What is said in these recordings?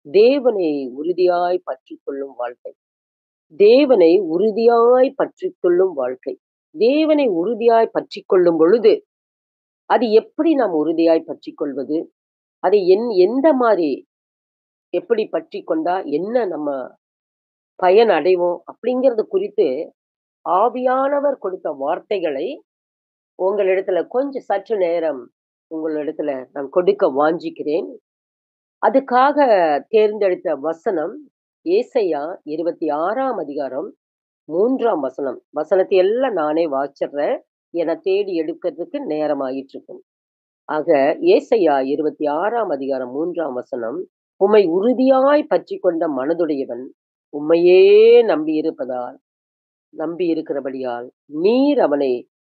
தேவனை உறுதியாய் பற்றிக் கொள்ளும் வாழ்க்கை. தேவனை உறுதியாய் பற்றிக் கொள்ளும் வாழ்க்கை. தேவனை உறுதியாய் பற்றிக் கொள்ளும் பொழுது, அது எப்படி நாம் உறுதியாய் பற்றிக் கொள்வது? அதை எந்த மாரி எப்படி பற்றிக் கொண்டா என்ன நம்ம பயன் அடைவோம்? அப்படிங்கிறது குறித்து ஆவியானவர் கொடுத்த வார்த்தைகளை உங்களிடத்துல கொஞ்சம் சற்று நேரம் உங்களிடத்துல நான் கொடுக்க வாஞ்சிக்கிறேன். அதுக்காக தேர்ந்தெடுத்த வசனம் ஏசாயா 26ஆம் அதிகாரம் 3ஆம் வசனம். வசனத்தை எல்லாம் நானே வாசிச்சிடுறேன். ஏன்னா தேடி எடுக்கிறதுக்கு நேரம் ஆயிட்டிருக்கும். ஆக ஏசாயா 26ஆம் அதிகாரம் 3ஆம் வசனம், "உம்மை உறுதியாய் பற்றிக் கொண்ட மனதுடையவன், உம்மையே நம்பியிருக்கிறபடியால், நீர் அவனை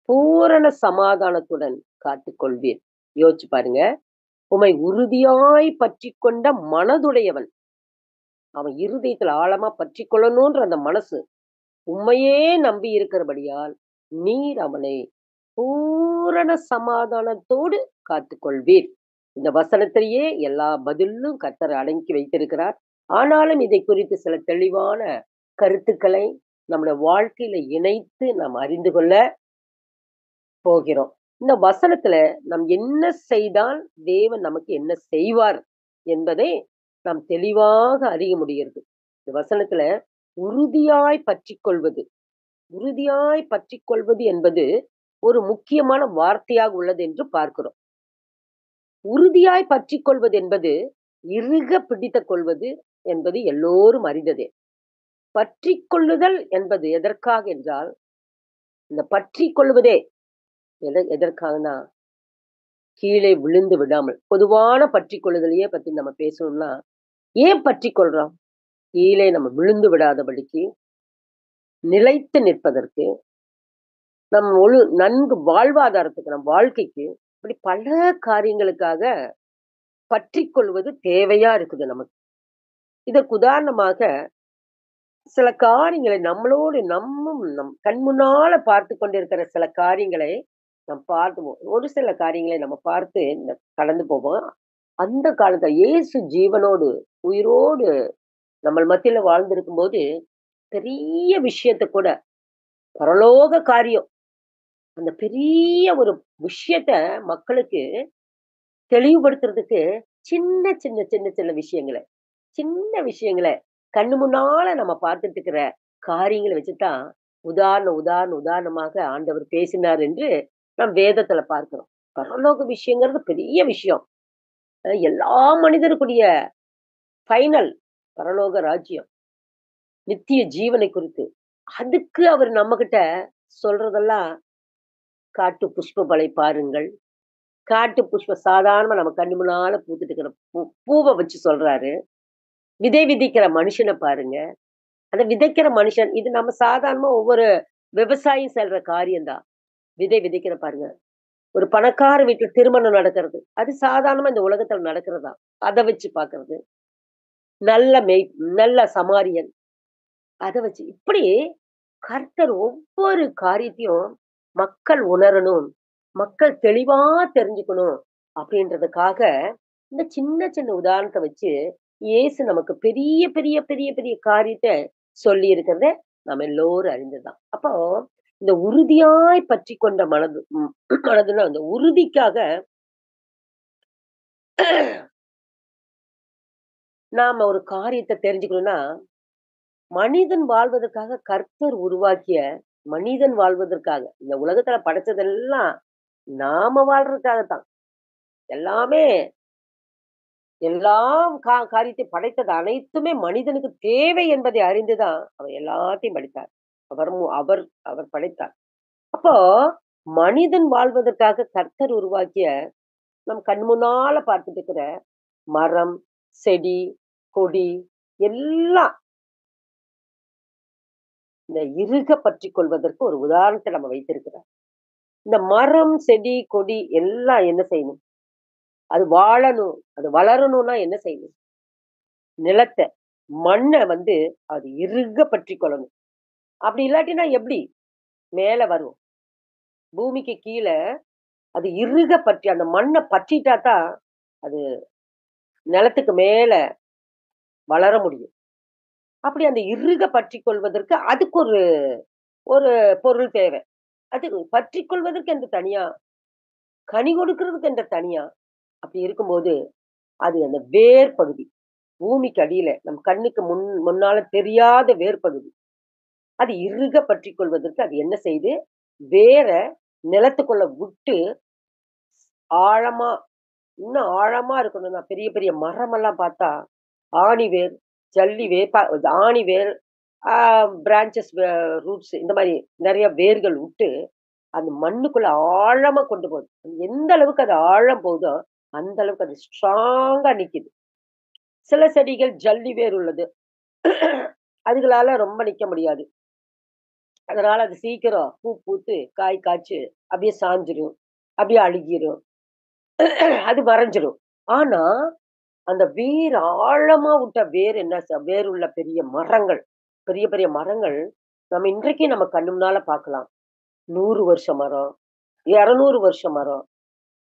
பூரண சமாதானத்துடன் காத்துக்கொள்வீர்." யோசிச்சு பாருங்க. உம்மை உறுதியாய் பற்றிக் கொண்ட மனதுடையவன். அவன் இருதயத்துல ஆழமா பற்றிக் கொள்ளணுன்ற அந்த மனசு. உம்மையே நம்பி இருக்கிறபடியால், நீர் அவனை பூரண சமாதானத்தோடு காத்துக்கொள்வீர். இந்த வசனத்திலேயே எல்லா பதிலும் கர்த்தர் அடக்கி வைத்திருக்கிறார். ஆனாலும் இதை குறித்து சில தெளிவான கருத்துக்களை நம்முடைய வாழ்க்கையில இணைத்து நாம் அறிந்து கொள்ள போகிறோம். இந்த வசனத்துல நாம் என்ன செய்தால் தேவன் நமக்கு என்ன செய்வார் என்பதை நாம் தெளிவாக அறிய முடிகிறது. இந்த வசனத்துல உறுதியாய் பற்றிக் கொள்வது. உறுதியாய் பற்றிக் கொள்வது என்பது ஒரு முக்கியமான வார்த்தையாக உள்ளது என்று பார்க்கிறோம். உறுதியாய் பற்றிக் கொள்வது என்பது இறுக பிடித்துக் கொள்வது என்பது எல்லோரும் அறிந்ததே. பற்றிக் கொள்ளுதல் என்பது எதற்காக என்றால், இந்த பற்றிக் கொள்வதே எதற்காகனா, கீழே விழுந்து விடாமல். பொதுவான பற்றிக் கொள்ளுதலையே பத்தி நம்ம பேசணும்னா, ஏன் பற்றிக் கொள்றோம்? கீழே நம்ம விழுந்து விடாதபடிக்கு, நிலைத்து நிற்பதற்கு, நன்கு வாழ்வாதாரத்துக்கு, நம் வாழ்க்கைக்கு, இப்படி பல காரியங்களுக்காக பற்றிக் கொள்வது தேவையா இருக்குது நமக்கு. இதற்கு உதாரணமாக சில காரியங்களை நம்மளோடு நம் கண் முன்னால பார்த்து கொண்டிருக்கிற சில காரியங்களை நாம் பார்த்துவோம். ஒரு சில காரியங்களை நம்ம பார்த்து கடந்து போவோம். அந்த காலத்துல இயேசு ஜீவனோடு, உயிரோடு நம்ம மத்தியில வாழ்ந்திருக்கும் போது, பெரிய விஷயத்த கூட பரலோக காரியம். அந்த பெரிய ஒரு விஷயத்த மக்களுக்கு தெளிவுபடுத்துறதுக்கு சின்ன சின்ன சின்ன சின்ன விஷயங்கள சின்ன விஷயங்கள கண்ணு முன்னால நம்ம பார்த்துட்டு இருக்கிற காரியங்களை வச்சுதான் உதாரணமாக ஆண்டவர் பேசினார் என்று நாம் வேதத்துல பார்க்கிறோம். பரலோக விஷயங்கிறது பெரிய விஷயம். எல்லா மனிதருக்குரிய ஃபைனல் பரலோக ராஜ்யம், நித்திய ஜீவனை குறித்து. அதுக்கு அவர் நம்ம கிட்ட சொல்றதெல்லாம், காட்டு புஷ்பங்களை பாருங்கள். காட்டு புஷ்பம் சாதாரணமா நம்ம கண்ணு முன்னால பூத்துட்டு இருக்கிற பூவை வச்சு சொல்றாரு. விதை விதைக்கிற மனுஷனை பாருங்க. அந்த விதைக்கிற மனுஷன், இது நம்ம சாதாரணமா ஒவ்வொரு விவசாயம் செல்ற காரியம்தான். விதை விதைக்கிற பாருங்க. ஒரு பணக்கார வீட்டுல திருமணம் நடக்கிறது. அது சாதாரணமா இந்த உலகத்துல நடக்கிறதா. அத வச்சு பார்க்கிறது. நல்ல நல்ல சமாரியன். அத வச்சு இப்படி கர்த்தர் ஒவ்வொரு காரியத்தையும் மக்கள் உணரணும். மக்கள் தெளிவா தெரிஞ்சுக்கணும் அப்படின்றதுக்காக, இந்த சின்ன சின்ன உதாரணத்த வச்சு இயேசு நமக்கு பெரிய பெரிய பெரிய பெரிய காரியத்த சொல்லி இருக்கிறத நம்ம எல்லோரும் அறிந்ததுதான். அப்போ இந்த உறுதியாய் பற்றிக் கொண்ட மனதுன்னா அந்த உறுதிக்காக நாம ஒரு காரியத்த தெரிஞ்சுக்கணும்னா, மனிதன் வாழ்வதற்காக கர்த்தர் உருவாக்கிய மனிதன் வாழ்வதற்காக, இந்த உலகத்துல படைச்சதெல்லாம் நாம வாழ்றதுக்காகத்தான். எல்லாமே எல்லா காரியத்தையும் படைத்தது அனைத்துமே மனிதனுக்கு தேவை என்பதை அறிந்துதான் அவர் எல்லாத்தையும் படைத்தார். அவர் அவர் படைத்தார். அப்போ மனிதன் வாழ்வதற்காக கர்த்தர் உருவாக்கிய நம் கண் முன்னால பார்த்துட்டு இருக்கிற மரம், செடி, கொடி எல்லாம் இந்த இறுக பற்றிக் கொள்வதற்கு ஒரு உதாரணத்தை நம்ம வைத்திருக்கிறோம். இந்த மரம், செடி, கொடி எல்லாம் என்ன செய்யணும்? அது வாழணும், அது வளரணும்னா என்ன செய்யணும்? நிலத்த, மண்ண அது இறுக பற்றிக் கொள்ளணும். அப்படி இல்லாட்டினா எப்படி மேல வரும்? பூமிக்கு கீழ அது இறுக பற்றி அந்த மண்ண பற்றிட்டா தான் அது நிலத்துக்கு மேல வளர முடியும். அப்படி அந்த இறுக பற்றிக் கொள்வதற்கு அதுக்கு ஒரு ஒரு பொருள் தேவை. அது பற்றிக் கொள்வதற்கு என்று தனியா, கனி கொடுக்கிறதுக்கு என்று தனியா, அப்படி இருக்கும்போது, அது அந்த வேர் பகுதி. பூமிக்கு அடியில, நம் கண்ணுக்கு முன்னால தெரியாத வேர் பகுதி. அது இறுக பற்றிக் கொள்வதற்கு அது என்ன செய்யுது? வேர நிலத்துக்குள்ள விட்டு ஆழமா, இன்னும் ஆழமா இருக்கணும்னா, பெரிய பெரிய மரமெல்லாம் பார்த்தா, ஆணி வேர், ஜல்லி வேர் ஆணி வேர், ஆ பிரான்ச்சஸ் ரூட்ஸ் இந்த மாரி நெறைய வேர்கள் விட்டு, அந்த மண்ணுக்குள்ள ஆழமா கொண்டு போகுது. எந்த அளவுக்கு அது ஆழம் போகுதோ, அந்த அளவுக்கு அது ஸ்ட்ராங்கா நிக்குது. சில செடிகள் ஜல்லி வேர் உள்ளது. அதுகளால ரொம்ப நிக்க முடியாது. அதனால அது சீக்கிரம் பூ பூத்து, காய் காய்ச்சு, அப்படியே சாஞ்சிரும். அப்படியே அழுகிரும். அது மறைஞ்சிரும். ஆனா, அந்த வேர் ஆழமா விட்ட வேர் என்ன வேர் உள்ள பெரிய மரங்கள், பெரிய பெரிய மரங்கள், நம்ம இன்றைக்கு நம்ம கண்ணு முன்னால பார்க்கலாம். 100 வருஷ மரம், 200 வருஷ மரம்,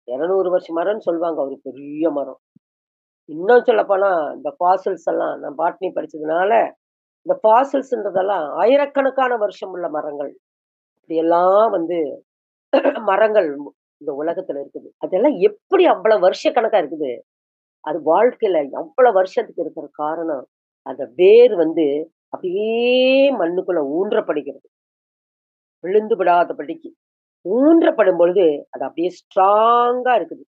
200 வருஷ மரம்ன்னு சொல்லுவாங்க ஒரு பெரிய மரம். இன்னும் சொல்லப்போனா, இந்த ஃபாசில்ஸ் எல்லாம் நான் பாட்னி படிச்சதுனால, இந்த ஃபாசில்ஸ்ன்றதெல்லாம் ஆயிரக்கணக்கான வருஷம் உள்ள மரங்கள். இப்படியெல்லாம் வந்து மரங்கள் இந்த உலகத்துல இருக்குது. அதெல்லாம் எப்படி அவ்வளவு வருஷ கணக்கா இருக்குது? அது வாழ்க்கையில அவ்வளவு வருஷத்துக்கு இருக்கிற காரணம், அந்த வேர் வந்து அப்படியே மண்ணுக்குள்ள ஊன்றப்படுகிறது. விழுந்து விடாதபடிக்கு. ஊன்றப்படும் பொழுது, அது அப்படியே ஸ்ட்ராங்கா இருக்குது.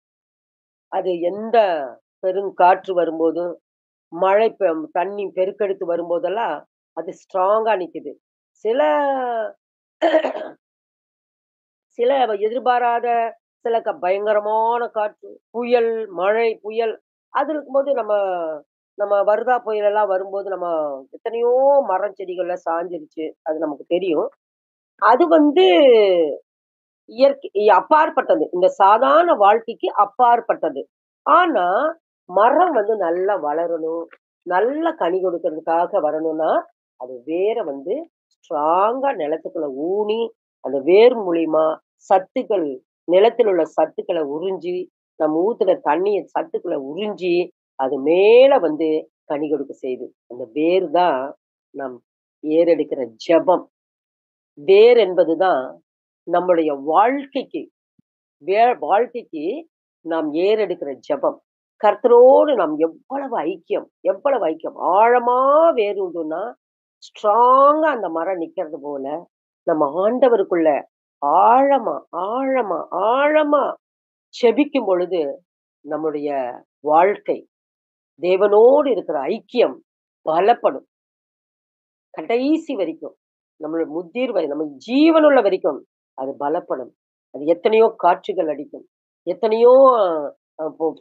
அது எந்த பெருங்காற்று வரும்போதும், மழை தண்ணி பெருக்கெடுத்து வரும்போதெல்லாம், அது ஸ்ட்ராங்கா நிக்குது. சில சில எதிர்பாராத சில பயங்கரமான காற்று, புயல், மழை, புயல் அது இருக்கும்போது நம்ம நம்ம வர்தா புயல் எல்லாம் வரும்போது நம்ம எத்தனையோ மரம் செடிகள்லாம் சாஞ்சிருச்சு. அது நமக்கு தெரியும். அது வந்து இயற்கை அப்பாற்பட்டது. இந்த சாதாரண வாழ்க்கைக்கு அப்பாற்பட்டது. ஆனா, மரம் வந்து நல்லா வளரணும், நல்ல கனி கொடுக்கறதுக்காக வரணும்னா, அது வேர வந்து ஸ்ட்ராங்கா நிலத்துக்குள்ள ஊனி, அந்த வேர் மூலியமா சத்துக்கள் நிலத்தில் உள்ள சத்துக்கள உறிஞ்சி, நம்ம ஊத்துன தண்ணீய சத்துக்கள உறிஞ்சி, அது மேல வந்து கனி கொடுக்க செய்யுது. அந்த வேர் தான் நம் ஏறெடுக்கிற ஜெபம். வேர் என்பது தான் நம்முடைய வாழ்க்கைக்கு வாழ்க்கைக்கு நாம் ஏறெடுக்கிற ஜெபம். கர்த்தரோடு நாம் எவ்வளவு ஐக்கியம், எவ்வளவு ஐக்கியம். ஆழமா வேரூன்றுனா, ஸ்ட்ராங்கா அந்த மரம் நிக்கிறது போல, நம்ம ஆண்டவருக்குள்ள ஆழமா, ஆழமா, ஆழமா செபிக்கும் பொழுது, நம்முடைய வாழ்க்கை, தேவனோடு இருக்கிற ஐக்கியம் பலப்படும். கடைசி வரைக்கும். நம்மளோட முதிர் வரை நம்ம ஜீவனுள்ள வரைக்கும் அது பலப்படும். அது எத்தனையோ காற்றுகள் அடிக்கும். எத்தனையோ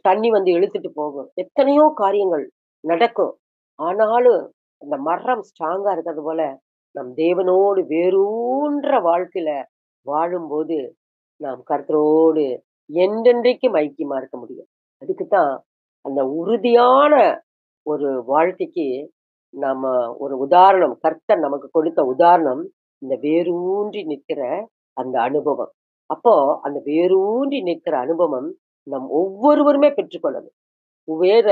தண்ணி வந்து இழுத்துட்டு போகும். எத்தனையோ காரியங்கள் நடக்கும். ஆனாலும் அந்த மரம் ஸ்ட்ராங்கா இருக்கிறது போல, நம் தேவனோடு வேரூன்ற வாழ்க்கையில வாழும்போது, நாம் கர்த்தரோடு என்றென்றைக்கும் ஐக்கியமா இருக்க முடியும். அதுக்கு தான் அந்த உறுதியான ஒரு வாழ்க்கைக்கு நாம ஒரு உதாரணம், கர்த்தர் நமக்கு கொடுத்த உதாரணம், இந்த வேரூன்றி நிற்கிற அந்த அனுபவம். அப்போ அந்த வேரூன்றி நிற்கிற அனுபவம் நம் ஒவ்வொருவருமே பெற்றுக்கொள்ளணும். வேற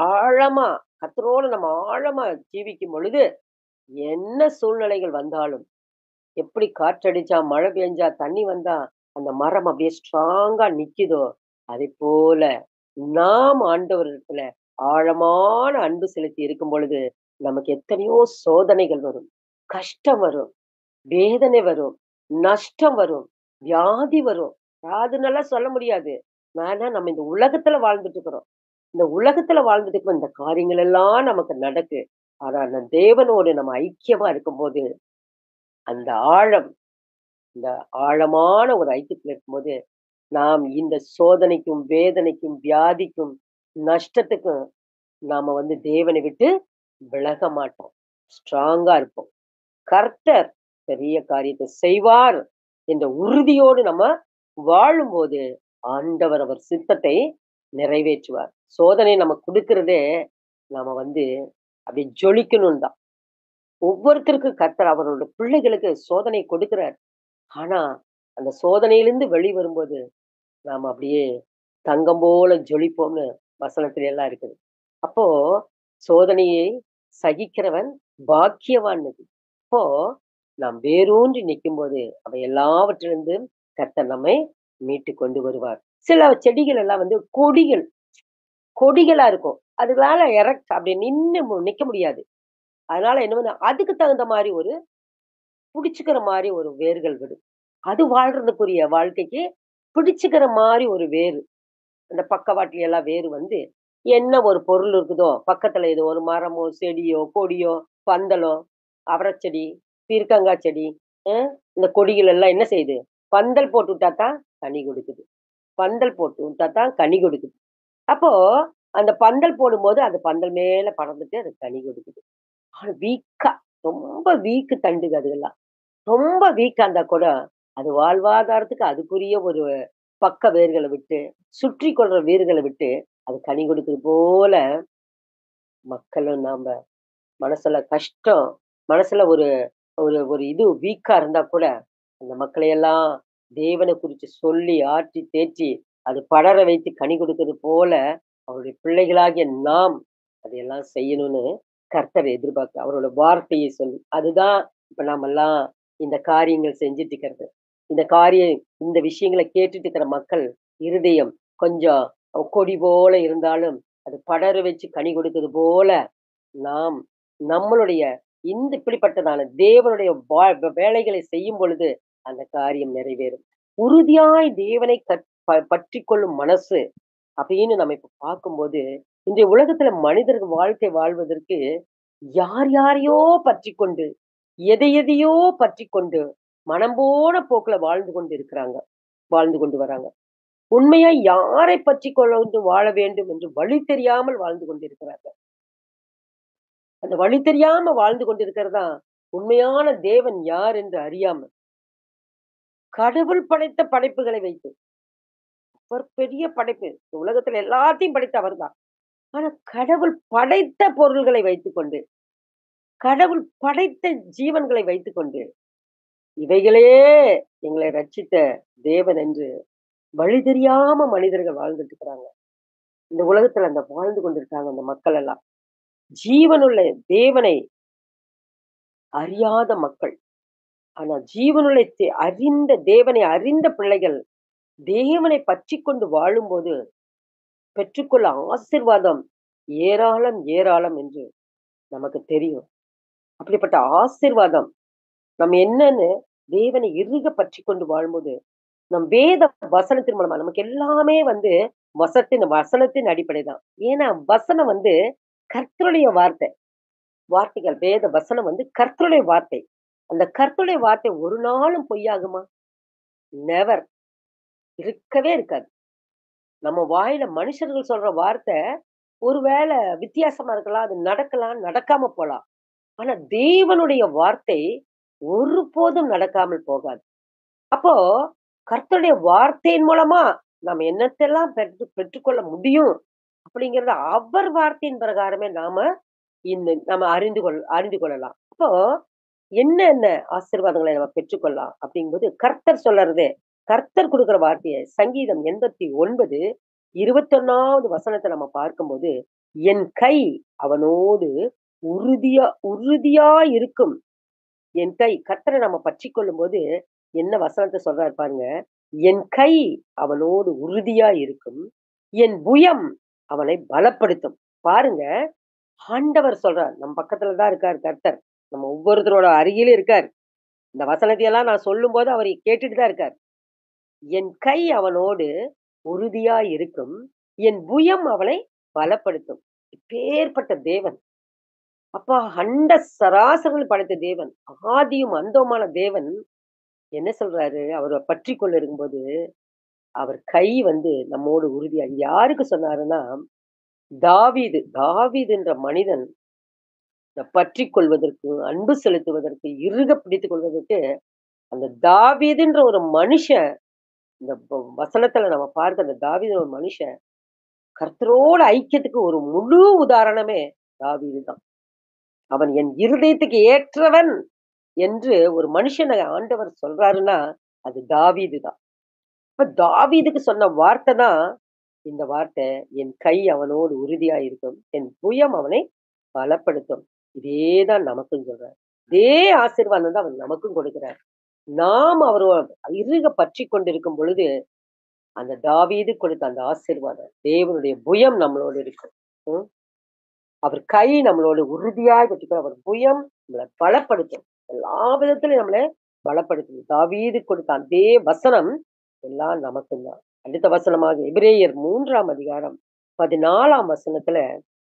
ஆழமா கர்த்தரோடு நம்ம ஆழமா ஜீவிக்கும் பொழுது, என்ன சூழ்நிலைகள் வந்தாலும், எப்படி காற்றடிச்சா, மழை பெஞ்சா, தண்ணி வந்தா, அந்த மரம் அப்படியே ஸ்ட்ராங்கா நிக்குதோ, அதைப்போல நாம் ஆண்டவரிடத்துல ஆழமான அன்பு செலுத்தி இருக்கும் பொழுது, நமக்கு எத்தனையோ சோதனைகள் வரும். கஷ்டம் வரும். வேதனை வரும். நஷ்டம் வரும். வியாதி வரும். வியாதின்னெல்லாம் சொல்ல முடியாது. ஆனா நம்ம இந்த உலகத்துல வாழ்ந்துட்டு இருக்கிறோம். இந்த உலகத்துல வாழ்ந்துட்டு இருக்கோம். இந்த காரியங்கள் எல்லாம் நமக்கு நடக்கு. ஆனா அந்த தேவனோடு நம்ம ஐக்கியமா இருக்கும்போது, அந்த ஆழம், இந்த ஆழமான ஒரு ஐக்கியத்துல இருக்கும்போது, நாம் இந்த சோதனைக்கும், வேதனைக்கும், வியாதிக்கும், நஷ்டத்துக்கும் நாம வந்து தேவனை விட்டு விலக மாட்டோம். ஸ்ட்ராங்கா இருப்போம். கர்த்தர் பெரிய காரியத்தை செய்வார் என்ற உறுதியோடு நம்ம வாழும்போது, ஆண்டவர் அவர் சித்தத்தை நிறைவேற்றுவார். சோதனை நமக்கு குடுக்கிறதே, நாம வந்து அப்படியே ஜொலிக்கணும்னு தான். ஒவ்வொருத்தருக்கும் கர்த்தர் அவரோட பிள்ளைகளுக்கு சோதனை கொடுக்கிறார். ஆனா, அந்த சோதனையிலிருந்து வெளிவரும்போது, நாம அப்படியே தங்கம் போல ஜொலிப்போம்னு வசனத்துல எல்லாம் இருக்குது. அப்போ சோதனையை சகிக்கிறவன் பாக்கியவான். இப்போ நாம் வேரூன்றி நிக்கும்போது, அவை எல்லாவற்றிலிருந்து கர்த்தர் நம்மை மீட்டு கொண்டு வருவார். சில செடிகள் எல்லாம் வந்து கொடிகள், கொடிகளா இருக்கும். அதுனால அப்படி நிக்க முடியாது. அதனால என்ன பண்ண அதுக்கு தகுந்த மாரி ஒரு புடிச்சுக்கிற மாரி ஒரு வேர்கள் விடும். அது வாழ்றதுக்குரிய வாழ்க்கைக்கு பிடிச்சுக்கிற மாரி ஒரு வேரு. அந்த பக்கவாட்டுல எல்லாம் வேறு வந்து, என்ன ஒரு பொருள் இருக்குதோ, பக்கத்துல ஏதோ ஒரு மரமோ, செடியோ, கொடியோ, பந்தலோ, அவரைச்செடி, பீர்க்கங்காய் செடி, அ இந்த கொடிகள் எல்லாம் என்ன செய்யுது? பந்தல் போட்டு விட்டா தான் கனி கொடுக்குது. பந்தல் போட்டு விட்டா தான் கனி கொடுக்குது. அப்போ அந்த பந்தல் போடும்போது, அது பந்தல் மேல படர்ந்துட்டு அது கனி கொடுக்குது. ஆனா வீக்கா, ரொம்ப வீக்கு தண்டுக அதுகெல்லாம். ரொம்ப வீக்கா இருந்தா கூட, அது வாழ்வாதாரத்துக்கு அதுக்குரிய ஒரு பக்க வேர்கள விட்டு, சுற்றி கொள்ற வேர்கள விட்டு, அது கனி கொடுக்குது போல, மக்களும் நாம மனசுல கஷ்டம், மனசுல ஒரு ஒரு ஒரு இது வீக்கா இருந்தா கூட, அந்த மக்களையெல்லாம் தேவன குறிச்சு சொல்லி, ஆற்றி, தேற்றி, அது படர வைத்து கனி கொடுக்கிறது போல, அவருடைய பிள்ளைகளாகிய நாம் அதையெல்லாம் செய்யணும்னு கர்த்தர் எதிர்பார்க்கிறார். அவரோட வார்த்தையை சொல்லி. அதுதான் இப்ப நாமெல்லாம் இந்த காரியங்கள் செஞ்சுட்டு இருக்கிறது. இந்த விஷயங்கள கேட்டுட்டு இருக்கிற மக்கள் இருதயம் கொஞ்சம் கொடி போல இருந்தாலும், அது படர வச்சு கனி கொடுக்கிறது போல, நாம் நம்மளுடைய இப்படிப்பட்டதான தேவனுடைய வேலைகளை செய்யும் பொழுது, அந்த காரியம் நிறைவேறும். உறுதியாய் தேவனை பற்றிக் கொள்ளும் மனசு அப்படின்னு நம்ம இப்ப பார்க்கும்போது, இன்றைய உலகத்துல மனிதர்கள் வாழ்க்கை வாழ்வதற்கு யார் யாரையோ பற்றிக்கொண்டு, எதையோ பற்றிக்கொண்டு, மனம் போன போக்குல வாழ்ந்து கொண்டு இருக்கிறாங்க. வாழ்ந்து கொண்டு வராங்க. உண்மையா யாரை பற்றிக் கொண்டு வாழ வேண்டும் என்று வழி தெரியாமல் வாழ்ந்து கொண்டிருக்கிறார்கள். அந்த வழி தெரியாம வாழ்ந்து கொண்டிருக்கிறது தான் உண்மையான தேவன் யார் என்று அறியாம, கடவுள் படைத்த படைப்புகளை வைத்து, ஒரு பெரிய படைப்பு. இந்த உலகத்துல எல்லாத்தையும் படைத்த அவர்தான். ஆனா கடவுள் படைத்த பொருள்களை வைத்துக்கொண்டு, கடவுள் படைத்த ஜீவன்களை வைத்துக்கொண்டு, இவைகளே எங்களை ரட்சித்த தேவன் என்று வழி தெரியாம மனிதர்கள் வாழ்ந்துட்டு இருக்கிறாங்க. இந்த உலகத்துல அந்த வாழ்ந்து கொண்டிருக்காங்க அந்த மக்கள் எல்லாம். ஜீவனுள்ள தேவனை அறியாத மக்கள். ஆனா ஜீவனுள்ள அறிந்த தேவனை அறிந்த பிள்ளைகள் தேவனை பற்றிக்கொண்டு வாழும்போது பெற்றுக்கொள்ள ஆசீர்வாதம் ஏராளம் ஏராளம் என்று நமக்கு தெரியும். அப்படிப்பட்ட ஆசீர்வாதம் நம்ம என்னன்னு தேவனை இறுக பற்றிக்கொண்டு வாழும்போது, நம் வேத வசனத்தின் மூலமா நமக்கு எல்லாமே வந்து வசனத்தின் அடிப்படை தான். ஏன்னா வசனம் வந்து கர்த்தருடைய வார்த்தை. வார்த்தைகள் வேத வசனம் வந்து கர்த்தருடைய வார்த்தை. அந்த கர்த்தருடைய வார்த்தை ஒரு நாளும் பொய்யாகுமா? நெவர். இருக்கவே இருக்காது. நம்ம வாயில மனுஷர்கள் சொல்ற வார்த்தை ஒருவேள வித்தியாசமா இருக்கலாம். அது நடக்கலாம், நடக்காம போலாம். ஆனா தேவனுடைய வார்த்தை ஒருபோதும் நடக்காமல் போகாது. அப்போ கர்த்தருடைய வார்த்தையின் மூலமா நம்ம என்னத்தெல்லாம் பெற்றுக்கொள்ள முடியும் அப்படிங்கிறத அவர் வார்த்தையின் பிரகாரமே நம்ம அறிந்து கொள்ளலாம். அப்போ என்னென்ன ஆசீர்வாதங்களை நம்ம பெற்றுக்கொள்ளலாம் அப்படிங்கும்போது கர்த்தர் சொல்றதே, கர்த்தர் கொடுக்கிற வார்த்தையை சங்கீதம் 89 21வது வசனத்தை நம்ம பார்க்கும்போது, என் கை அவனோடு உறுதியா இருக்கும். என் கை கர்த்தரை நம்ம பற்றிக் கொள்ளும்போது என்ன வசனத்தை சொல்றாரு பாருங்க. என் கை அவனோடு உறுதியா இருக்கும். என் புயம் அவனை பலப்படுத்தும். பாருங்க, ஆண்டவர் சொல்றார். நம்ம பக்கத்துல தான் இருக்காரு கர்த்தர். நம்ம ஒவ்வொருத்தரோட அருகிலும் இருக்கார். இந்த வசனத்தை எல்லாம் நான் சொல்லும்போது அவர் கேட்டுட்டு தான் இருக்கார். என் கை அவனோடு உறுதியா இருக்கும். என் புயம் அவனை பலப்படுத்தும். இப்பேற்பட்ட தேவன். அப்பா அண்ட சராசரங்கள் படைத்த தேவன். ஆதியும் அந்தமான தேவன் என்ன சொல்றாரு? அவர பற்றிக் கொள்ள இருக்கும்போது, அவர் கை வந்து நம்மோடு உறுதியா யாருக்கு சொன்னாருன்னா, தாவீதுன்ற மனிதன் பற்றிக் கொள்வதற்கு, அன்பு செலுத்துவதற்கு, இறுக பிடித்துக் கொள்வதற்கு, அந்த தாவீதுன்ற ஒரு மனுஷன் இந்த வசனத்துல நம்ம பார்க்க அந்த தாவீது ஒரு மனுஷன், கர்த்தரோட ஐக்கியத்துக்கு ஒரு முழு உதாரணமே தாவீது தான். அவன் என் இருதயத்துக்கு ஏற்றவன் என்று ஒரு மனுஷன ஆண்டவர் சொல்றாருன்னா, அது தாவீது தான். இப்ப தாவீதுக்கு சொன்ன வார்த்தை தான் இந்த வார்த்தை. என் கை அவனோடு உறுதியா இருக்கும். என் புயம் அவனை பலப்படுத்தும். இதேதான் நமக்கும் சொல்றார். இதே ஆசீர்வாதம் தான் அவர் நமக்கும் கொடுக்கிறார். நாம் இறுக பற்றிக் கொண்டிருக்கும் பொழுது, அந்த தாவீது கொடுத்த அந்த ஆசீர்வாதம், தேவனுடைய புயம் நம்மளோடு இருக்கும். ம். அவர் கை நம்மளோடு உறுதியாய் பற்றிக்கும். அவர் புயம் நம்மள பலப்படுத்தும். எல்லா விதத்திலும் நம்மள பலப்படுத்தும். தாவீது கொடுத்த அதே வசனம் எல்லாம் நமக்கும் தான். அடுத்த வசனமாக எபிரேயர் 3ஆம் அதிகாரம் 14ஆம் வசனத்துல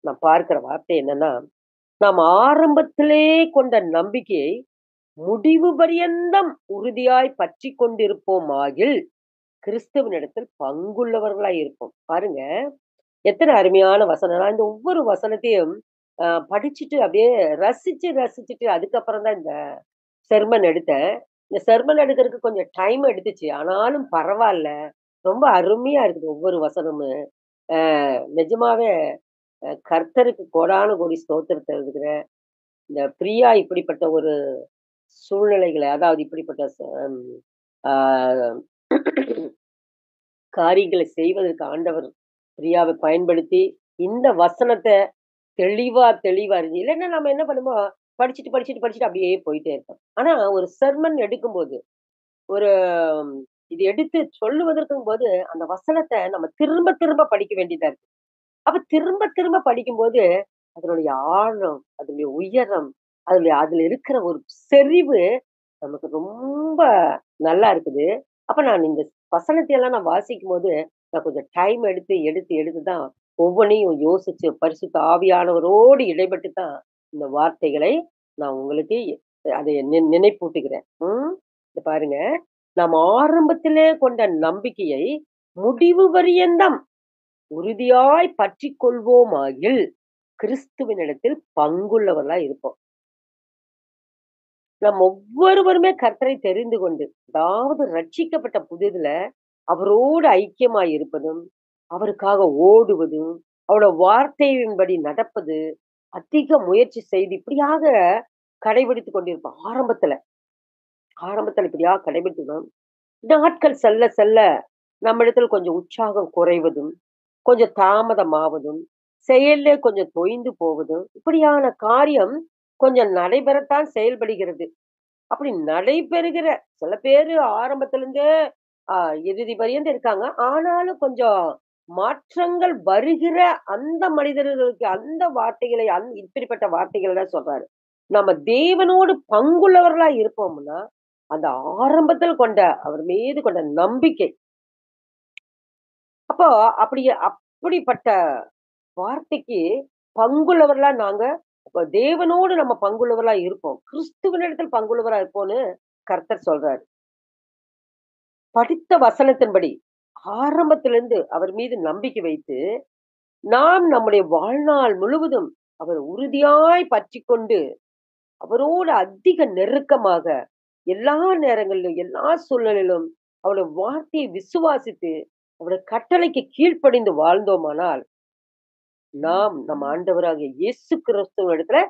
நான் பார்க்கிற வார்த்தை என்னன்னா, நாம் ஆரம்பத்திலே கொண்ட நம்பிக்கையை முடிவு பரியந்தம் உறுதியாய் பற்றிக் கொண்டிருப்போமாகில், கிறிஸ்துவினிடத்தில் பங்குள்ளவர்களாய் இருப்போம். பாருங்க, எத்தன அருமையான வசனம். நான் இந்த ஒவ்வொரு வசனத்தையும் படிச்சுட்டு அப்படியே ரசிச்சுட்டு அதுக்கப்புறம் தான் இந்த செர்மன் எடுத்தேன். இந்த செர்மன் எடுக்கறதுக்கு கொஞ்சம் டைம் எடுத்துச்சு. ஆனாலும் பரவால்ல. ரொம்ப அருமையா இருக்குது ஒவ்வொரு வசனமும். நிஜமாவே கர்த்தருக்கு கோடான கோடி ஸ்தோத்திரத்த எழுதுகிறேன். இந்த பிரியா இப்படிப்பட்ட ஒரு சூழ்நிலைகள, அதாவது இப்படிப்பட்ட ஆ காரியங்களை செய்வதற்கு ஆண்டவர் பிரியாவை பயன்படுத்தி, இந்த வசனத்த தெளிவா இல்லன்னா நம்ம என்ன பண்ணுவோம், படிச்சுட்டு அப்படியே போயிட்டே இருப்போம். ஆனா ஒரு செர்மன் எடுக்கும்போது, ஒரு இது எடுத்து சொல்லுவதற்கும்போது, அந்த வசனத்த நம்ம திரும்ப திரும்ப படிக்க வேண்டியதா இருக்கு. அப்ப திரும்ப திரும்ப படிக்கும்போது, அதனுடைய ஆழம், அதனுடைய உயரம், அதுல இருக்கிற ஒரு செறிவு நமக்கு ரொம்ப நல்லா இருக்குது. அப்ப நான் இந்த வசனத்தை எல்லாம் நான் வாசிக்கும்போது, நான் கொஞ்சம் டைம் எடுத்து தான் ஒவ்வொன்னையும் யோசிச்சு, பரிசுத்த ஆவியானவரோடு இடைப்பட்டு தான் இந்த வார்த்தைகளை நான் உங்களுக்கு அதை நினைப்பூட்டுகிறேன். இத பாருங்க. நாம் ஆரம்பத்திலே கொண்ட நம்பிக்கையை முடிவு பரியந்தம் உறுதியாய் பற்றிக் கொள்வோமாகில், கிறிஸ்துவினிடத்தில் பங்குள்ளவர்களாய் இருப்போம். நாம் ஒவ்வொருவருமே கர்த்தரை தெரிந்து கொண்டு, அதாவது ரட்சிக்கப்பட்ட புதிதுல அவரோடு ஐக்கியமாய் இருப்பதும், அவருக்காக ஓடுவதும், அவருடைய வார்த்தையின்படி நடப்பது, அதிக முயற்சி செய்து இப்படியாக கடைபிடித்துக் கொண்டிருப்போம். ஆரம்பத்துல இப்படியாக கடைபிடித்துதான் நாட்கள் செல்ல செல்ல நம்மிடத்துல கொஞ்சம் உற்சாகம் குறைவதும், கொஞ்சம் தாமதமாவதும், செயல்ல கொஞ்சம் தொய்ந்து போவதும், இப்படியான காரியம் கொஞ்சம் நடைபெறத்தான் செயல்படுகிறது. அப்படி நடைபெறுகிற சில பேரு ஆரம்பத்துல இருந்தே ஆ இறுதி பரியந்தம் இருக்காங்க. ஆனாலும் கொஞ்சம் மாற்றங்கள் வருகிற அந்த மனிதர்களுக்கு அந்த வார்த்தைகளை இப்படிப்பட்ட வார்த்தைகள் தான் சொல்றாரு. நம்ம தேவனோடு பங்குள்ளவர்களா இருப்போம்னா, அந்த ஆரம்பத்தில் கொண்ட அவர் மீது கொண்ட நம்பிக்கை. அப்போ அப்படிப்பட்ட வார்த்தைக்கு பங்குள்ளவர்களா நாங்க அப்ப தேவனோடு நம்ம பங்குள்ளவர்களா இருப்போம். கிறிஸ்துவனிடத்தில் பங்குள்ளவரா இருப்போம்னு கர்த்தர் சொல்றாரு. படித்த வசனத்தின்படி ஆரம்பத்திலிருந்து அவர் மீது நம்பிக்கை வைத்து, நாம் நம்முடைய வாழ்நாள் முழுவதும் அவர் உறுதியாய் பற்றிக்கொண்டு, அவரோடு அதிக நெருக்கமாக எல்லா நேரங்களிலும், எல்லா சூழ்நிலையிலும் அவருடைய வார்த்தையை விசுவாசித்து, அவருடைய கட்டளைக்கு கீழ்ப்படிந்து வாழ்ந்தோமானால், நாம் நம் ஆண்டவராகிய இயேசு கிறிஸ்துவினிடத்துல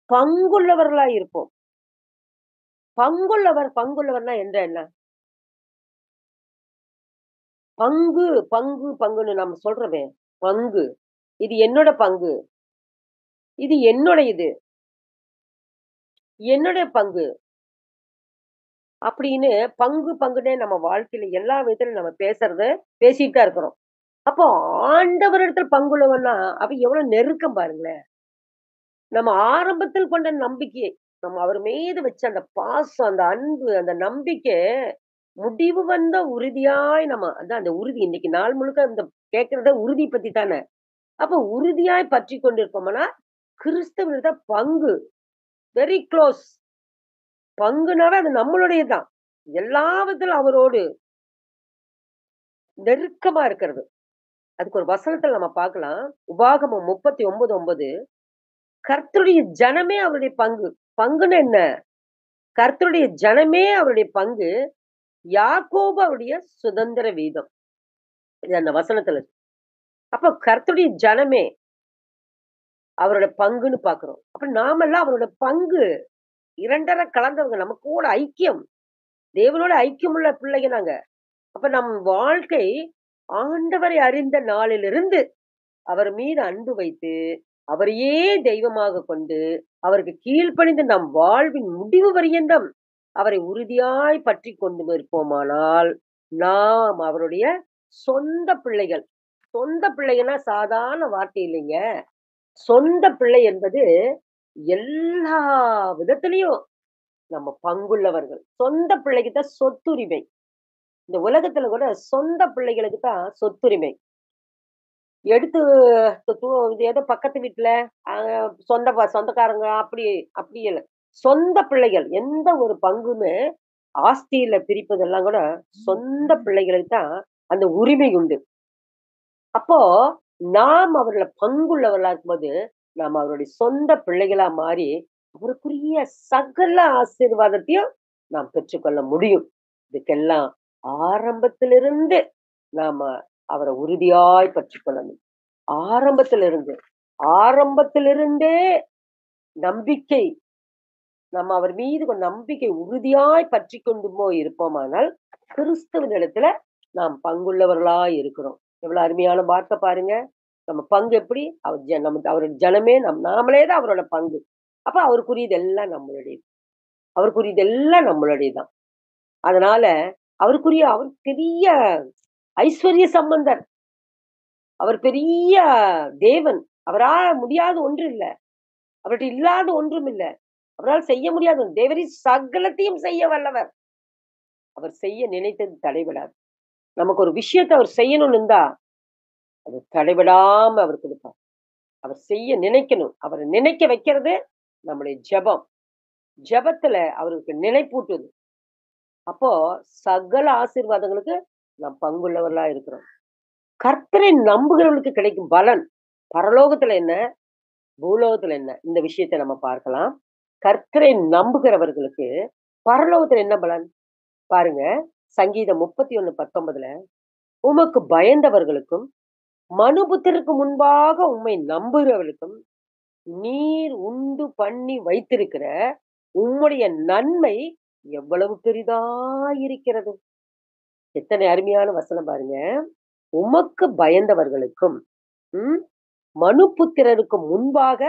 பங்குள்ளவர்களாய் இருப்போம். பங்குள்ளவர்னா என்ன? பங்கு, பங்குன்னு நம்ம சொல்றோமே, பங்கு. இது என்னோட பங்கு. இது என்னுடையது. என்னுடைய பங்கு. அப்படின்னு பங்குன்னே நம்ம வாழ்க்கையில எல்லா விதத்திலும் நம்ம பேசிட்டு தான் இருக்கிறோம். அப்போ ஆண்டவரிடத்தில் பங்குள்ளவன்னா, அப்ப எவ்வளவு நெருக்கம் பாருங்களேன். நம்ம ஆரம்பத்தில் கொண்ட நம்பிக்கையை, நம்ம அவர் மீது வச்ச அந்த பாசம், அந்த அன்பு, அந்த நம்பிக்கை, முடிவு வந்த உறுதியாய் நம்ம அதான் அந்த உறுதி இன்னைக்கு நாள் முழுக்க இந்த கேட்கிறத உறுதி பத்தி தானே. அப்ப உறுதியாய் பற்றிக் கொண்டிருப்போம்னா, கிறிஸ்துவினிடத்துல பங்கு. Very close. பங்குனாவே அது நம்மளுடையது தான். எல்லா விதத்திலும் அவரோடு நெருக்கமா இருக்கிறது. அதுக்கு ஒரு வசனத்துல நம்ம பார்க்கலாம். உபாகமம் 39:9 கர்த்தருடைய ஜனமே அவருடைய பங்கு. பங்குன்னு என்ன? கர்த்தருடைய ஜனமே அவருடைய பங்கு. யாக்கோபு அவருடைய சுதந்திர வீதம். இது அந்த வசனத்துல இருக்கு. அப்ப கர்த்தருடைய ஜனமே அவரோட பங்குன்னு பார்க்கிறோம். அப்ப நாமெல்லாம் அவரோட பங்கு. 2 கலந்தவங்க. நம்ம கூட ஐக்கியம். தேவனோட ஐக்கியமுள்ள பிள்ளைங்க நாங்க. அப்ப நம் வாழ்க்கை ஆண்டவரை அறிந்த நாளிலிருந்து அவர் மீது அன்பு வைத்து, அவரையே தெய்வமாக கொண்டு, அவருக்கு கீழ்ப்படிந்து நம் வாழ்வின் முடிவு பரியந்தம் அவரை உறுதியாய் பற்றிக் கொண்டு இருப்போமானால், நாம் அவருடைய சொந்த பிள்ளைகள். சொந்த பிள்ளைகள்னா சாதாரண வார்த்தை இல்லைங்க. சொந்த பிள்ளை என்பது எல்லா விதத்திலயும் நம்ம பங்குள்ளவர்கள். சொந்த பிள்ளைக்கு தான் சொத்துரிமை. இந்த உலகத்துல கூட சொந்த பிள்ளைகளுக்கு தான் சொத்துரிமை. எடுத்து இது ஏதோ பக்கத்து வீட்ல, அ சொந்தக்காரங்க அப்படி அப்படி இல்ல. சொந்த பிள்ளைகள் எந்த ஒரு பங்குமே ஆஸ்தியில பிரிப்பதெல்லாம் கூட சொந்த பிள்ளைகளுக்கு தான் அந்த உரிமை உண்டு. அப்போ நாம் அவர்ல பங்குள்ளவர்களா இருக்கும்போது, நாம் அவருடைய சொந்த பிள்ளைகளா மாறி, அவருக்குரிய சகல ஆசீர்வாதத்தையும் நாம் பெற்றுக்கொள்ள முடியும். இதுக்கெல்லாம் ஆரம்பத்திலிருந்து நாம அவர உறுதியாய் பற்றிக் கொள்ளணும். ஆரம்பத்திலிருந்து. ஆரம்பத்திலிருந்தே நம்பிக்கை நம்ம அவர் மீது கொண்ட நம்பிக்கை உறுதியாய் பற்றிக் கொண்டு போய் இருப்போமானால், கிறிஸ்துவினிடத்துல நாம் பங்குள்ளவர்களாய் இருக்கிறோம். எவ்வளவு அருமையான வார்த்தை பாருங்க. நம்ம பங்கு எப்படி? அவர் நமக்கு அவருடைய ஜனமே நாமளே தான் அவரோட பங்கு. அப்ப அவருக்குரியது எல்லாம் நம்மளுடையது. அவருக்குரியது எல்லாம் நம்மளுடையதுதான். அதனால அவர் பெரிய ஐஸ்வர்ய சம்பந்தர். அவர் பெரிய தேவன். அவரால முடியாத ஒன்று இல்ல. அவர்ட்ட இல்லாத ஒன்றும் இல்ல. அவரால் செய்ய முடியாது. தேவரீர் சகலத்தையும் செய்ய வல்லவர். அவர் செய்ய நினைத்தது தடைபடாது. நமக்கு ஒரு விஷயத்த அவர் செய்யணும்னு இருந்தா, அது தடைபடாம அவர் கொடுப்பார். அவர் செய்ய நினைக்கணும். அவர நினைக்க வைக்கிறது நம்முடைய ஜெபம். ஜெபத்துல அவருக்கு நினைப்பூட்டுது. அப்போ சகல ஆசீர்வாதங்களுக்கு நாம் பங்குள்ளவர்களா இருக்கிறோம். கர்த்தரை நம்புகிறவர்களுக்கு கிடைக்கும் பலன், பரலோகத்துல என்ன? பூலோகத்துல என்ன? இந்த விஷயத்த நம்ம பார்க்கலாம். கர்த்தரை நம்புகிறவர்களுக்கு பரலோகத்துல என்ன பலன்? பாருங்க. சங்கீதம் 31:19 உமக்கு பயந்தவர்களுக்கும், மனுபுத்திரருக்கு முன்பாக உம்மை நம்புகிறவர்களுக்கும், நீர் உண்டு பண்ணி வைத்திருக்கிற உம்முடைய நன்மை எவ்வளவு பெரிதாயிருக்கிறது. எத்தனை அருமையான வசனம் பாருங்க. உமக்கு பயந்தவர்களுக்கும், ம் மனுபுத்திரருக்கு முன்பாக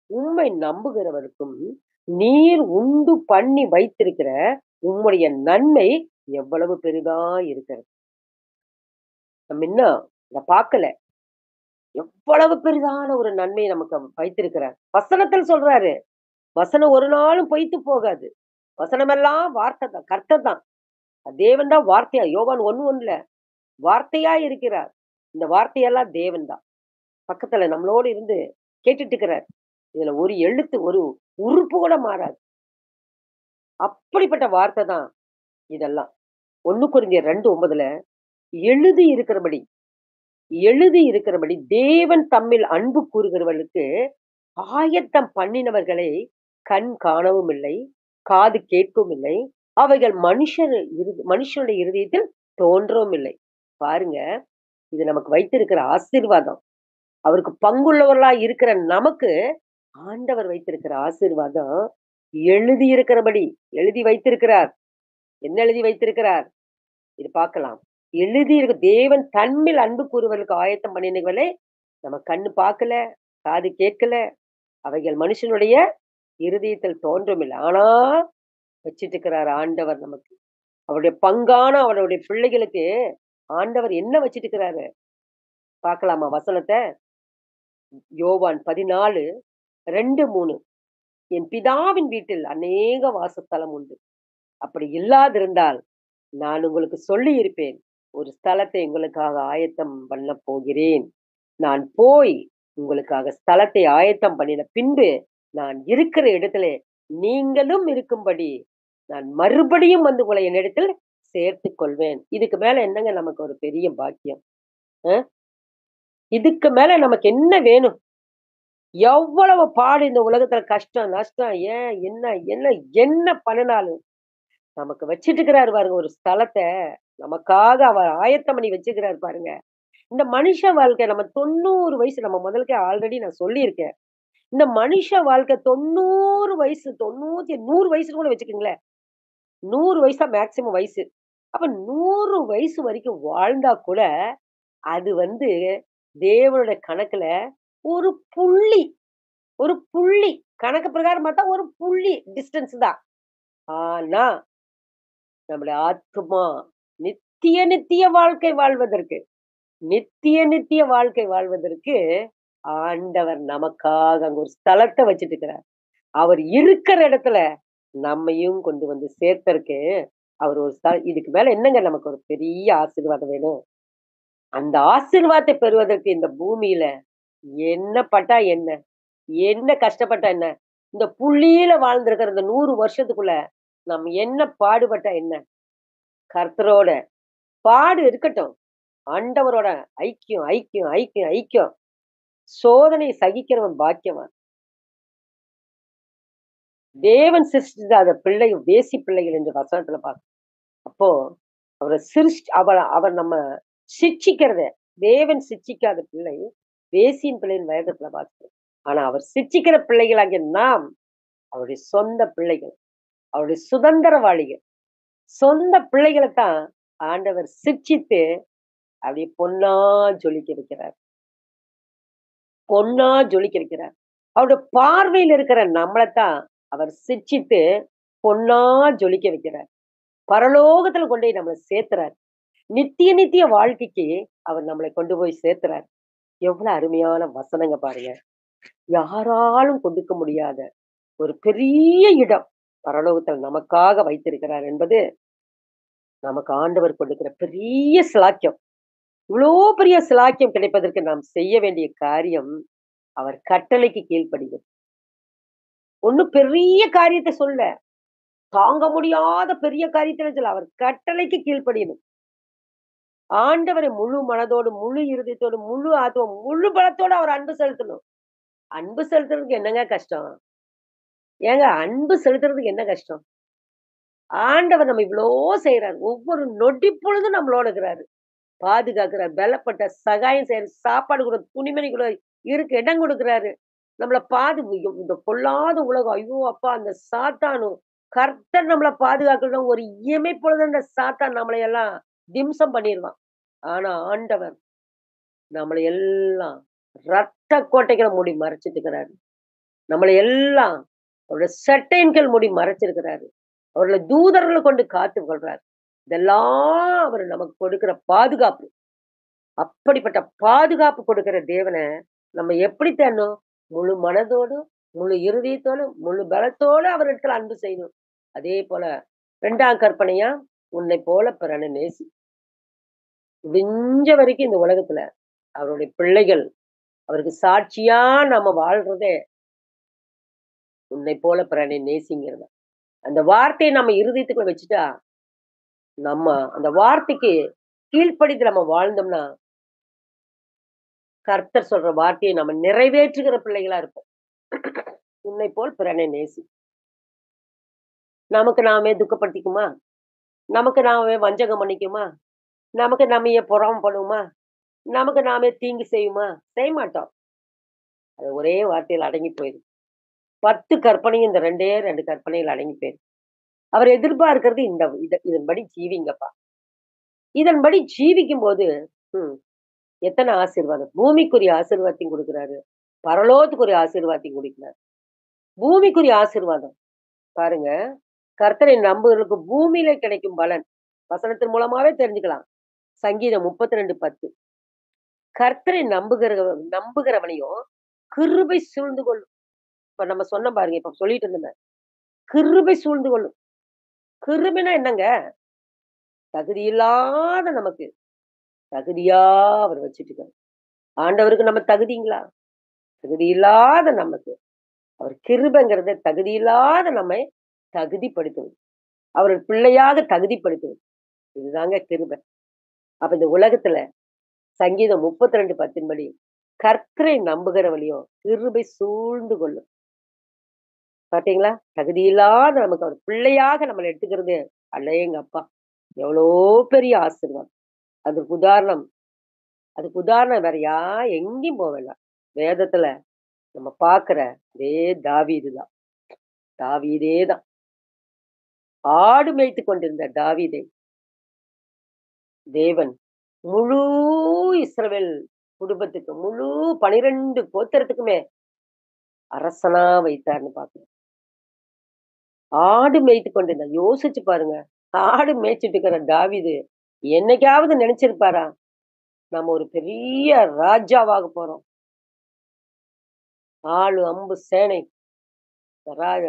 உம்மை நம்புகிறவருக்கும், நீர் உண்டு பண்ணி வைத்திருக்கிற உம்முடைய நன்மை எவ்வளவு பெரிதா இருக்கிறது. நம்ம இன்னும் இத பார்க்கல. எவ்வளவு பெரிதான ஒரு நன்மையை நமக்கு அவர் வைத்திருக்கிறார். வசனத்தில் சொல்றாரு. வசனம் ஒரு நாளும் பொய்த்து போகாது. வசனமெல்லாம் வார்த்தை தான். கர்த்தர் தான். தேவன் தான் வார்த்தையா யோவான் 1:1 வார்த்தையா இருக்கிறார். இந்த வார்த்தையெல்லாம் தேவன் தான். பக்கத்துல நம்மளோடு இருந்து கேட்டுட்டு இருக்கிறார். இதுல ஒரு எழுத்து, ஒரு உறுப்பு கூட மாறாது. அப்படிப்பட்ட வார்த்தை தான் இதெல்லாம். 1 கொரிந்தியர் 2:9 எழுதி இருக்கிறபடி எழுதி இருக்கிறபடி தேவன் தம்மில் அன்பு கூறுகிறவர்களுக்கு ஆயத்தம் பண்ணினவர்களை கண் காணவும் இல்லை, காது கேட்கவும் இல்லை, அவைகள் மனுஷனுடைய இருதயத்தில் தோன்றவும் இல்லை. பாருங்க, இது நமக்கு வைத்திருக்கிற ஆசீர்வாதம். அவருக்கு பங்குள்ளவர்களா இருக்கிற நமக்கு ஆண்டவர் வைத்திருக்கிற ஆசீர்வாதம் எழுதி இருக்கிறபடி எழுதி வைத்திருக்கிறார். என்ன எழுதி வைத்திருக்கிறார்? இது பார்க்கலாம். எழுதி இருக்கு தேவன் தன்னில் அன்பு கூறுவதற்கு ஆயத்தம் பண்ணினவர்களை நம்ம கண்ணு பார்க்கல, காது கேட்கல, அவைகள் மனுஷனுடைய இருதயத்தில் தோன்றும் இல்லை. ஆனா வச்சிட்டு இருக்கிறார் ஆண்டவர் நமக்கு. அவருடைய பங்கான அவருடைய பிள்ளைகளுக்கு ஆண்டவர் என்ன வச்சிட்டு இருக்கிறாரு? பார்க்கலாமா வசனத்தை? யோவான் 14:2, 3 என் பிதாவின் வீட்டில் அநேக வாசஸ்தலம் உண்டு. அப்படி இல்லாதிருந்தால் நான் உங்களுக்கு சொல்லி இருப்பேன். ஒரு ஸ்தலத்தை உங்களுக்காக ஆயத்தம் பண்ண போகிறேன். நான் போய் உங்களுக்காக ஸ்தலத்தை ஆயத்தம் பண்ணின பின்பு நான் இருக்கிற இடத்திலே நீங்களும் இருக்கும்படி நான் மறுபடியும் வந்து உங்களை என்னிடத்தில் சேர்த்துக் கொள்வேன். இதுக்கு மேல என்னங்க நமக்கு ஒரு பெரிய பாக்கியம்? அ இதுக்கு மேல நமக்கு என்ன வேணும்? எவ்வளவு பாடு இந்த உலகத்துல கஷ்டம், நஷ்டம், ஏன் என்ன என்ன என்ன பண்ணுனாலும் நமக்கு வச்சிட்டு இருக்கிறாரு பாருங்க ஒரு ஸ்தலத்த. நமக்காக அவர் ஆயத்தம் பண்ணி வச்சிருக்கிறாரு பாருங்க. இந்த மனுஷ வாழ்க்கை நம்ம 90 வயசு நம்ம முதலுக்கே ஆல்ரெடி நான் சொல்லியிருக்கேன். இந்த மனுஷ வாழ்க்கை 90 வயசு 90 100 வயசுன்னு கூட வச்சுக்கங்களேன். 100 வயசு தான் மேக்ஸிமம் வயசு. அப்ப 100 வயசு வரைக்கும் வாழ்ந்தா கூட, அது தேவனுடைய கணக்குல ஒரு புள்ளி. ஒரு புள்ளி. கணக்கு பிரகாரம் பார்த்தா ஒரு புள்ளி டிஸ்டன்ஸ் தான். ஆனா, நம்முடைய ஆத்துமா நித்திய நித்திய வாழ்க்கை வாழ்வதற்கு நித்திய நித்திய வாழ்க்கை வாழ்வதற்கு ஆண்டவர் நமக்காக அங்க ஒரு ஸ்தலத்த வச்சுட்டு இருக்கிறார். அவர் இருக்கிற இடத்துல நம்மையும் கொண்டு வந்து சேர்த்தருக்கு அவர் ஒரு இதுக்கு மேல என்னங்க நமக்கு ஒரு பெரிய ஆசீர்வாதம் வேணும்? அந்த ஆசீர்வாதத்தை பெறுவதற்கு இந்த பூமியில என்ன பட்டா என்ன? என்ன கஷ்டப்பட்டா என்ன? இந்த புள்ளியில வாழ்ந்திருக்கிற இந்த 100 வருஷத்துக்குள்ள நம்ம என்ன பாடுபட்டா என்ன? கர்த்தரோட பாடு இருக்கட்டும். ஆண்டவரோட ஐக்கியம், ஐக்கியம், ஐக்கியம், ஐக்கியம். சோதனை சகிக்கிறவன் பாக்கியவான். தேவன் சிருஷ்டித்த பிள்ளை வேசி பிள்ளைகள் என்று வசனத்துல பார்க்கிறோம். அப்போ அவர் நம்ம சிட்சிக்கிறத தேவன் சிட்சிக்காத பிள்ளை வேசியின் பிள்ளையின் வேதத்துல பார்க்கிறோம். ஆனா அவர் சிட்சிக்கிற பிள்ளைகளாகிய நாம் அவருடைய சொந்த பிள்ளைகள், அவருடைய சுதந்திரவாளிகள். சொந்த பிள்ளைகளைத்தான் ஆண்டவர் சிட்சித்து அப்படியே பொன்னா ஜொலிக்க வைக்கிறார். பொன்னா ஜொலிக்க வைக்கிறார். அவருடைய பார்வையில இருக்கிற நம்மளைத்தான் அவர் சிட்சித்து பொன்னா ஜொலிக்க வைக்கிறார். பரலோகத்துல கொண்டு போய் நம்மளை சேர்த்துறார். நித்திய நித்திய வாழ்க்கைக்கு அவர் நம்மளை கொண்டு போய் சேர்த்துறார். எவ்வளவு அருமையான வசனங்க பாருங்க. யாராலும் கொடுக்க முடியாத ஒரு பெரிய இடம் பரலோகத்தில் நமக்காக வைத்திருக்கிறார் என்பது நமக்கு ஆண்டவர் கொடுக்கிற பெரிய சிலாக்கியம். இவ்வளோ பெரிய சிலாக்கியம் கிடைப்பதற்கு நாம் செய்ய வேண்டிய காரியம் அவர் கட்டளைக்கு கீழ்ப்படிவது. ஒண்ணும் பெரிய காரியத்தை சொல்ல, தாங்க முடியாத பெரிய காரியத்தை சொல்ல, அவர் கட்டளைக்கு கீழ்ப்படியணும். ஆண்டவரை முழு மனதோடு, முழு இருதயத்தோடு, முழு ஆத்துவம், முழு பலத்தோடு அவர் அன்பு செலுத்தணும். அன்பு செலுத்துறதுக்கு என்னங்க கஷ்டம்? ஏங்க அன்பு செலுத்துறதுக்கு என்ன கஷ்டம்? ஆண்டவர் நம்ம இவ்ளோ செய்றாரு. ஒவ்வொரு நொடி பொழுதும் நம்மளோட இருக்கிறாரு. பாதுகாக்கிறார், பலப்பட்ட சகாயம் செய்றாரு, சாப்பாடு கூட, துணிமணி கூட இருக்க இடம் குடுக்குறாரு. நம்மள இந்த பொல்லாத உலகம், ஐயோ! அப்பா அந்த சாத்தானும், கர்த்தர் நம்மள பாதுகாக்கணும் ஒரு இமை பொழுது அந்த சாத்தான் நம்மளை எல்லாம் திம்சம் பண்ணிருவான். ஆனா ஆண்டவர் நம்மள எல்லாம் ரத்த கோட்டைகள மூடி மறைச்சிட்டு இருக்கிறாரு. நம்மள எல்லாம் அவருடைய சட்டையின் கீழ் மூடி மறைச்சிருக்கிறாரு. அவருடைய தூதர்கள கொண்டு காத்துக் கொள்றார். இதெல்லாம் அவர் நமக்கு கொடுக்கிற பாதுகாப்பு. அப்படிப்பட்ட பாதுகாப்பு கொடுக்கிற தேவன நம்ம எப்படி தேடணும்? முழு மனதோடும், முழு இருதயத்தோடும், முழு பலத்தோடு அவரிடத்துல அன்பு செய்யணும். அதே போல 2ஆம் கற்பனையா, உன்னைப் போல பிறனை நேசி. விடிஞ்ச வரைக்கும் இந்த உலகத்துல அவருடைய பிள்ளைகள் அவருக்கு சாட்சியா நம்ம வாழ்றதே உன்னைப் போல பிறனை நேசிங்கிறது. அந்த வார்த்தைய நம்ம இருதயத்துக்குள்ள வச்சுட்டா, நம்ம அந்த வார்த்தைக்கு கீழ்ப்படிந்து நம்ம வாழ்ந்தோம்னா, கர்த்தர் சொல்ற வார்த்தையை நம்ம நிறைவேற்றுகிற பிள்ளைகளா இருப்போம். உன்னைப் போல் பிறனை நேசி. நமக்கு நாமே துக்கப்படுத்திக்குமா? நமக்கு நாமே வஞ்சகம் பண்ணிக்குமா? நமக்கு நாமே பொறாமைப்படுவோமா? நமக்கு நாமே தீங்கு செய்யுமா? செய்ய மாட்டோம். அது ஒரே வார்த்தையில அடங்கி போயிரும். 10 கற்பனையும் இந்த 2டே 2 கற்பனையில அடங்கி போயிரும். அவர் எதிர்பார்க்கிறது இதன்படி ஜீவிங்கப்பா. இதன்படி ஜீவிக்கும்போது, ம் எத்தன ஆசீர்வாதம். பூமிக்குரிய ஆசீர்வாதத்தையும் குடுக்குறாரு. பரலோகத்துக்குரிய ஆசீர்வாதத்தையும் குடுக்கிறார். பூமிக்குரிய ஆசீர்வாதம். பாருங்க, கர்த்தரை நம்புகிறவர்களுக்கு பூமியிலே கிடைக்கும் பலன். வசனத்தின் மூலமாவே தெரிஞ்சுக்கலாம். சங்கீதம் 32:10. கர்த்தரை நம்புகிறவனையும் கிருபை சூழ்ந்து கொள்ளும். இப்ப நம்ம சொன்னோம் பாருங்க. இப்ப சொல்லிட்டு இருந்தேன். கிருபை சூழ்ந்து கொள்ளும். கிருபைன்னா என்னங்க? தகுதியில்லாத நமக்கு தகுதியா அவர் வச்சுட்டுருக்காரு. ஆண்டவருக்கு நம்ம தகுதிங்களா? தகுதியில்லாத நமக்கு அவர் கிருபைங்கிறது தகுதியில்லாத நம்மை தகுதிப்படுத்துவது. அவர் பிள்ளையாக தகுதிப்படுத்துவது. இதுதாங்க கிருபை. அப்ப இந்த உலகத்துல சங்கீதம் 32:10 படி கர்த்தரை நம்புகிறவளையும் கிருபை சூழ்ந்து கொள்ளும். பாத்தீங்களா? தகுதியில்லாத நமக்கு அவர் பிள்ளையாக நம்மள எடுத்துக்கிறது அடேங்கப்பா! எவ்வளோ பெரிய ஆசீர்வாதம். அதுக்கு உதாரணம் அதுக்கு உதாரணம் எங்கேயும் போ வேண்டாம். வேதத்துல நம்ம பார்க்கிற அதே தாவீது தான். தாவீதே தான். ஆடு மேய்த்துக் கொண்டிருந்த தாவீதை தேவன் முழு இஸ்ரவேல் குடும்பத்துக்கு, முழு 12 கோத்திரத்துக்குமே அரசனா வைத்தார்ன்னு பார்க்கிறோம். ஆடு மேய்த்துக் கொண்டிருந்தான். யோசிச்சு பாருங்க. ஆடு மேய்ச்சுட்டு இருக்கிற தாவீது, என்னைக்காவது நினைச்சிருப்பாரா? நம்ம ஒரு பெரிய ராஜாவாக போறோம். ஆளு, அம்பு, சேனை, ராஜ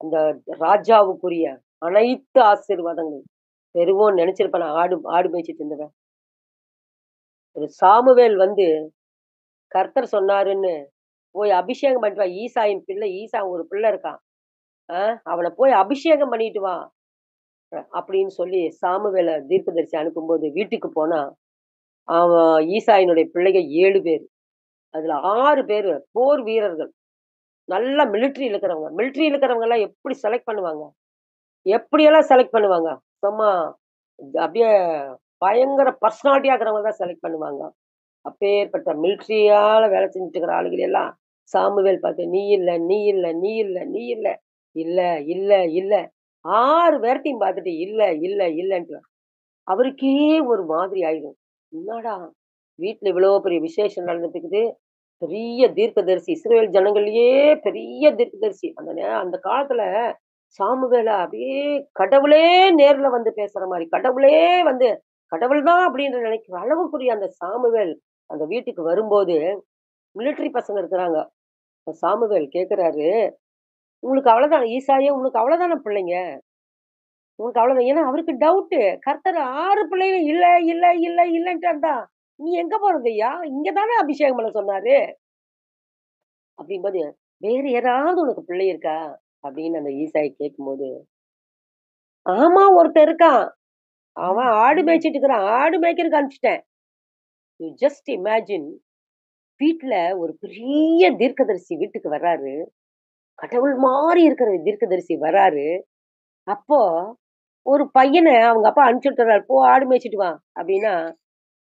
அந்த ராஜாவுக்குரிய அனைத்து ஆசீர்வாதங்களும் பெறுவோம்னு நினைச்சிருப்பானா? ஆடு ஆடு மேய்ச்சிட்டு இருந்தவன். ஒரு சாமுவேல் வந்து கர்த்தர் சொன்னாருன்னு போய் அபிஷேகம் பண்ணிட்டு வா. ஈசாயின் பிள்ளை ஈசா ஒரு பிள்ளை இருக்கான். ஆ அவன போய் அபிஷேகம் பண்ணிட்டு வா. அப்படின்னு சொல்லி சாமுவேல தீர்க்கதரிசி அனுப்பும்போது வீட்டுக்கு போனா, அவன் ஈசாயினுடைய பிள்ளைக 7 பேரு. அதுல 6 பேரு போர் வீரர்கள். நல்லா மிலிட்டரில இருக்கிறவங்க. மிலிட்டரில இருக்கிறவங்கலாம் எப்படி செலக்ட் பண்ணுவாங்க? எப்படியெல்லாம் செலக்ட் பண்ணுவாங்க? சும்மா அப்படியே பயங்கர பர்சனாலிட்டியா இருக்கிறவங்க தான் செலக்ட் பண்ணுவாங்க. அப்பேற்பட்ட மிலிட்டரியால வேலை செஞ்சுட்டு இருக்கிற ஆளுகள எல்லாம் சாமுவேல் பார்த்து, "நீ இல்ல, நீ இல்ல, நீ இல்ல, நீ இல்ல, இல்ல, இல்ல, இல்ல." 6 பேர்த்தையும் பார்த்துட்டு, "இல்ல, இல்ல, இல்லன்ட்டு." அவருக்கே ஒரு மாதிரி ஆயிடும். என்னடா! வீட்ல இவ்வளோ பெரிய விசேஷம் நடந்துட்டு இருக்குது. பெரிய தீர்க்கதரிசி. இஸ்ரவேல் ஜனங்கள்லயே பெரிய தீர்க்கதரிசி. அந்த காலத்துல சாமுவேல அப்படியே கடவுளே நேர்ல வந்து பேசுற மாரி, கடவுளே வந்து கடவுள் தான் அப்படின்னு நினைக்கிற அளவுக்குரிய அந்த சாமுவேல் அந்த வீட்டுக்கு வரும்போது, மிலிட்டரி பசங்க இருக்கிறாங்க. சாமுவேல் கேட்கிறாரு, "உங்களுக்கு அவ்வளவுதான் ஈசாயே உனக்கு அவ்வளவுதான பிள்ளைங்க? உனக்கு அவ்வளவுதான்." ஏன்னா அவருக்கு டவுட்டு. கர்த்தர் 6 பிள்ளைகளும் இல்ல, இல்ல, இல்ல, இல்லன்ட்டார்டா. "நீ எங்க போறதய்யா? இங்க தானே அபிஷேகம் பண்ண சொன்னாரு." அப்படிங்கும்போது, "வேற யாராவது உனக்கு பிள்ளை இருக்கா?" அப்படின்னு அந்த ஈசாய் கேட்கும்போது, "ஆமா ஒருத்தன் இருக்கான். அவன் ஆடு மேய்ச்சிட்டு இருக்கிறான். ஆடு மேய்க்கிறதுக்கு அனுப்பிச்சுட்டேன்." யூ ஜஸ்ட் இமேஜின் வீட்ல ஒரு பெரிய தீர்க்கதரிசி வீட்டுக்கு வர்றாரு. கடவுள் மாரி இருக்கிற தீர்க்கதரிசி வர்றாரு. அப்போ ஒரு பையன அவங்க அப்பா அனுப்பிச்சு விட்டுறாரு. "போ ஆடு மேய்ச்சிட்டு வா" அப்படின்னா,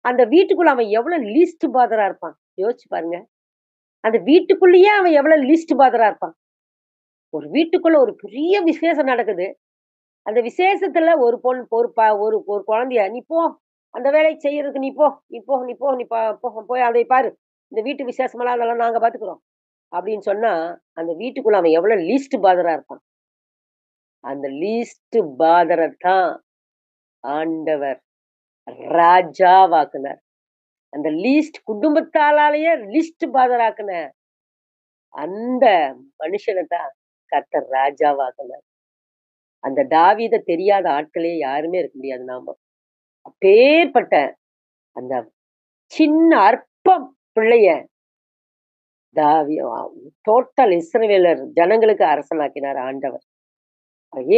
அந்த வீட்டுக்குள்ள அவன் எவ்வளவு லீஸ்ட் பாதரா இருப்பான். யோசிச்சு பாருங்க. அந்த வீட்டுக்குள்ளேயே அவன் எவ்வளவு லீஸ்ட் பாதரா இருப்பான். ஒரு வீட்டுக்குள்ள ஒரு பெரிய விசேஷம் நடக்குது. அந்த விசேஷத்துல ஒரு பொண் ஒரு ப ஒரு ஒரு குழந்தைய, "நீ போ. அந்த வேலைய செய்யறதுக்கு நீ போ. நீ போ. நீ போ. நீ போ. போய் அதை பாரு. இந்த வீட்டு விசேஷமெல்லாம் அதெல்லாம் நாங்க பார்த்துக்கிறோம்." அப்படின்னு சொன்னா, அந்த வீட்டுக்குள்ள அவன் எவ்வளவு லீஸ்ட் பாதரா இருப்பான். அந்த லீஸ்ட் பாதரத் தான் ஆண்டவர் ராஜாவாக்குனார். அந்த லீஸ்ட் குடும்பத்தாலாலயே லிஸ்ட் பாதராக்குன அந்த மனுஷன தான் கர்த்தர் ராஜாவாக்குனார். அந்த தாவீத தெரியாத ஆட்களே யாருமே இருக்க முடியாது நாம. அப்பேற்பட்ட அந்த சின்ன அற்பம் பிள்ளைய தாவி டோட்டல் இஸ்ரவேலர் ஜனங்களுக்கு அரசனாக்கினார் ஆண்டவர்.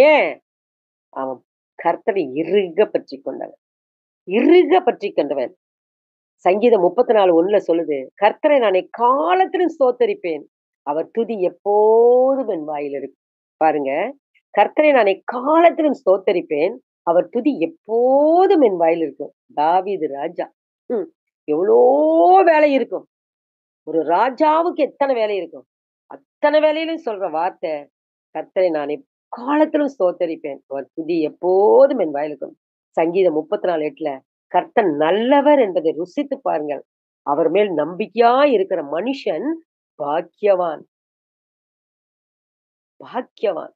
ஏன்? அவன் கர்த்தரை இறுக பற்றிக் கொண்டவன். இறுக பற்றிக் கொண்டவன். சங்கீதம் 34:1 சொல்லுது, "கர்த்தரை நான் எக்காலத்திலும் ஸ்தோத்தரிப்பேன். அவர் துதி எப்போதும் என் வாயில் இருக்கும்." பாருங்க, "கர்த்தரை நான் எக்காலத்திலும் ஸ்தோத்தரிப்பேன். அவர் துதி எப்போதும் என் வாயில் இருக்கும்." தாவீது ராஜா. ம். எவ்வளோ வேலை இருக்கும். ஒரு ராஜாவுக்கு எத்தன வேலை இருக்கும். அத்தன வேலையிலும் சொல்ற வார்த்தை, "கர்த்தரை நான் எக்காலத்திலும் ஸ்தோத்தரிப்பேன். அவர் துதி எப்போதும் என் வாயில் இருக்கும்." சங்கீதம் 34:8 கர்த்தர் நல்லவர் என்பதை ருசித்துப் பாருங்கள். அவர் மேல் நம்பிக்கையாய் இருக்கிற மனுஷன் பாக்கியவான், பாக்கியவான்.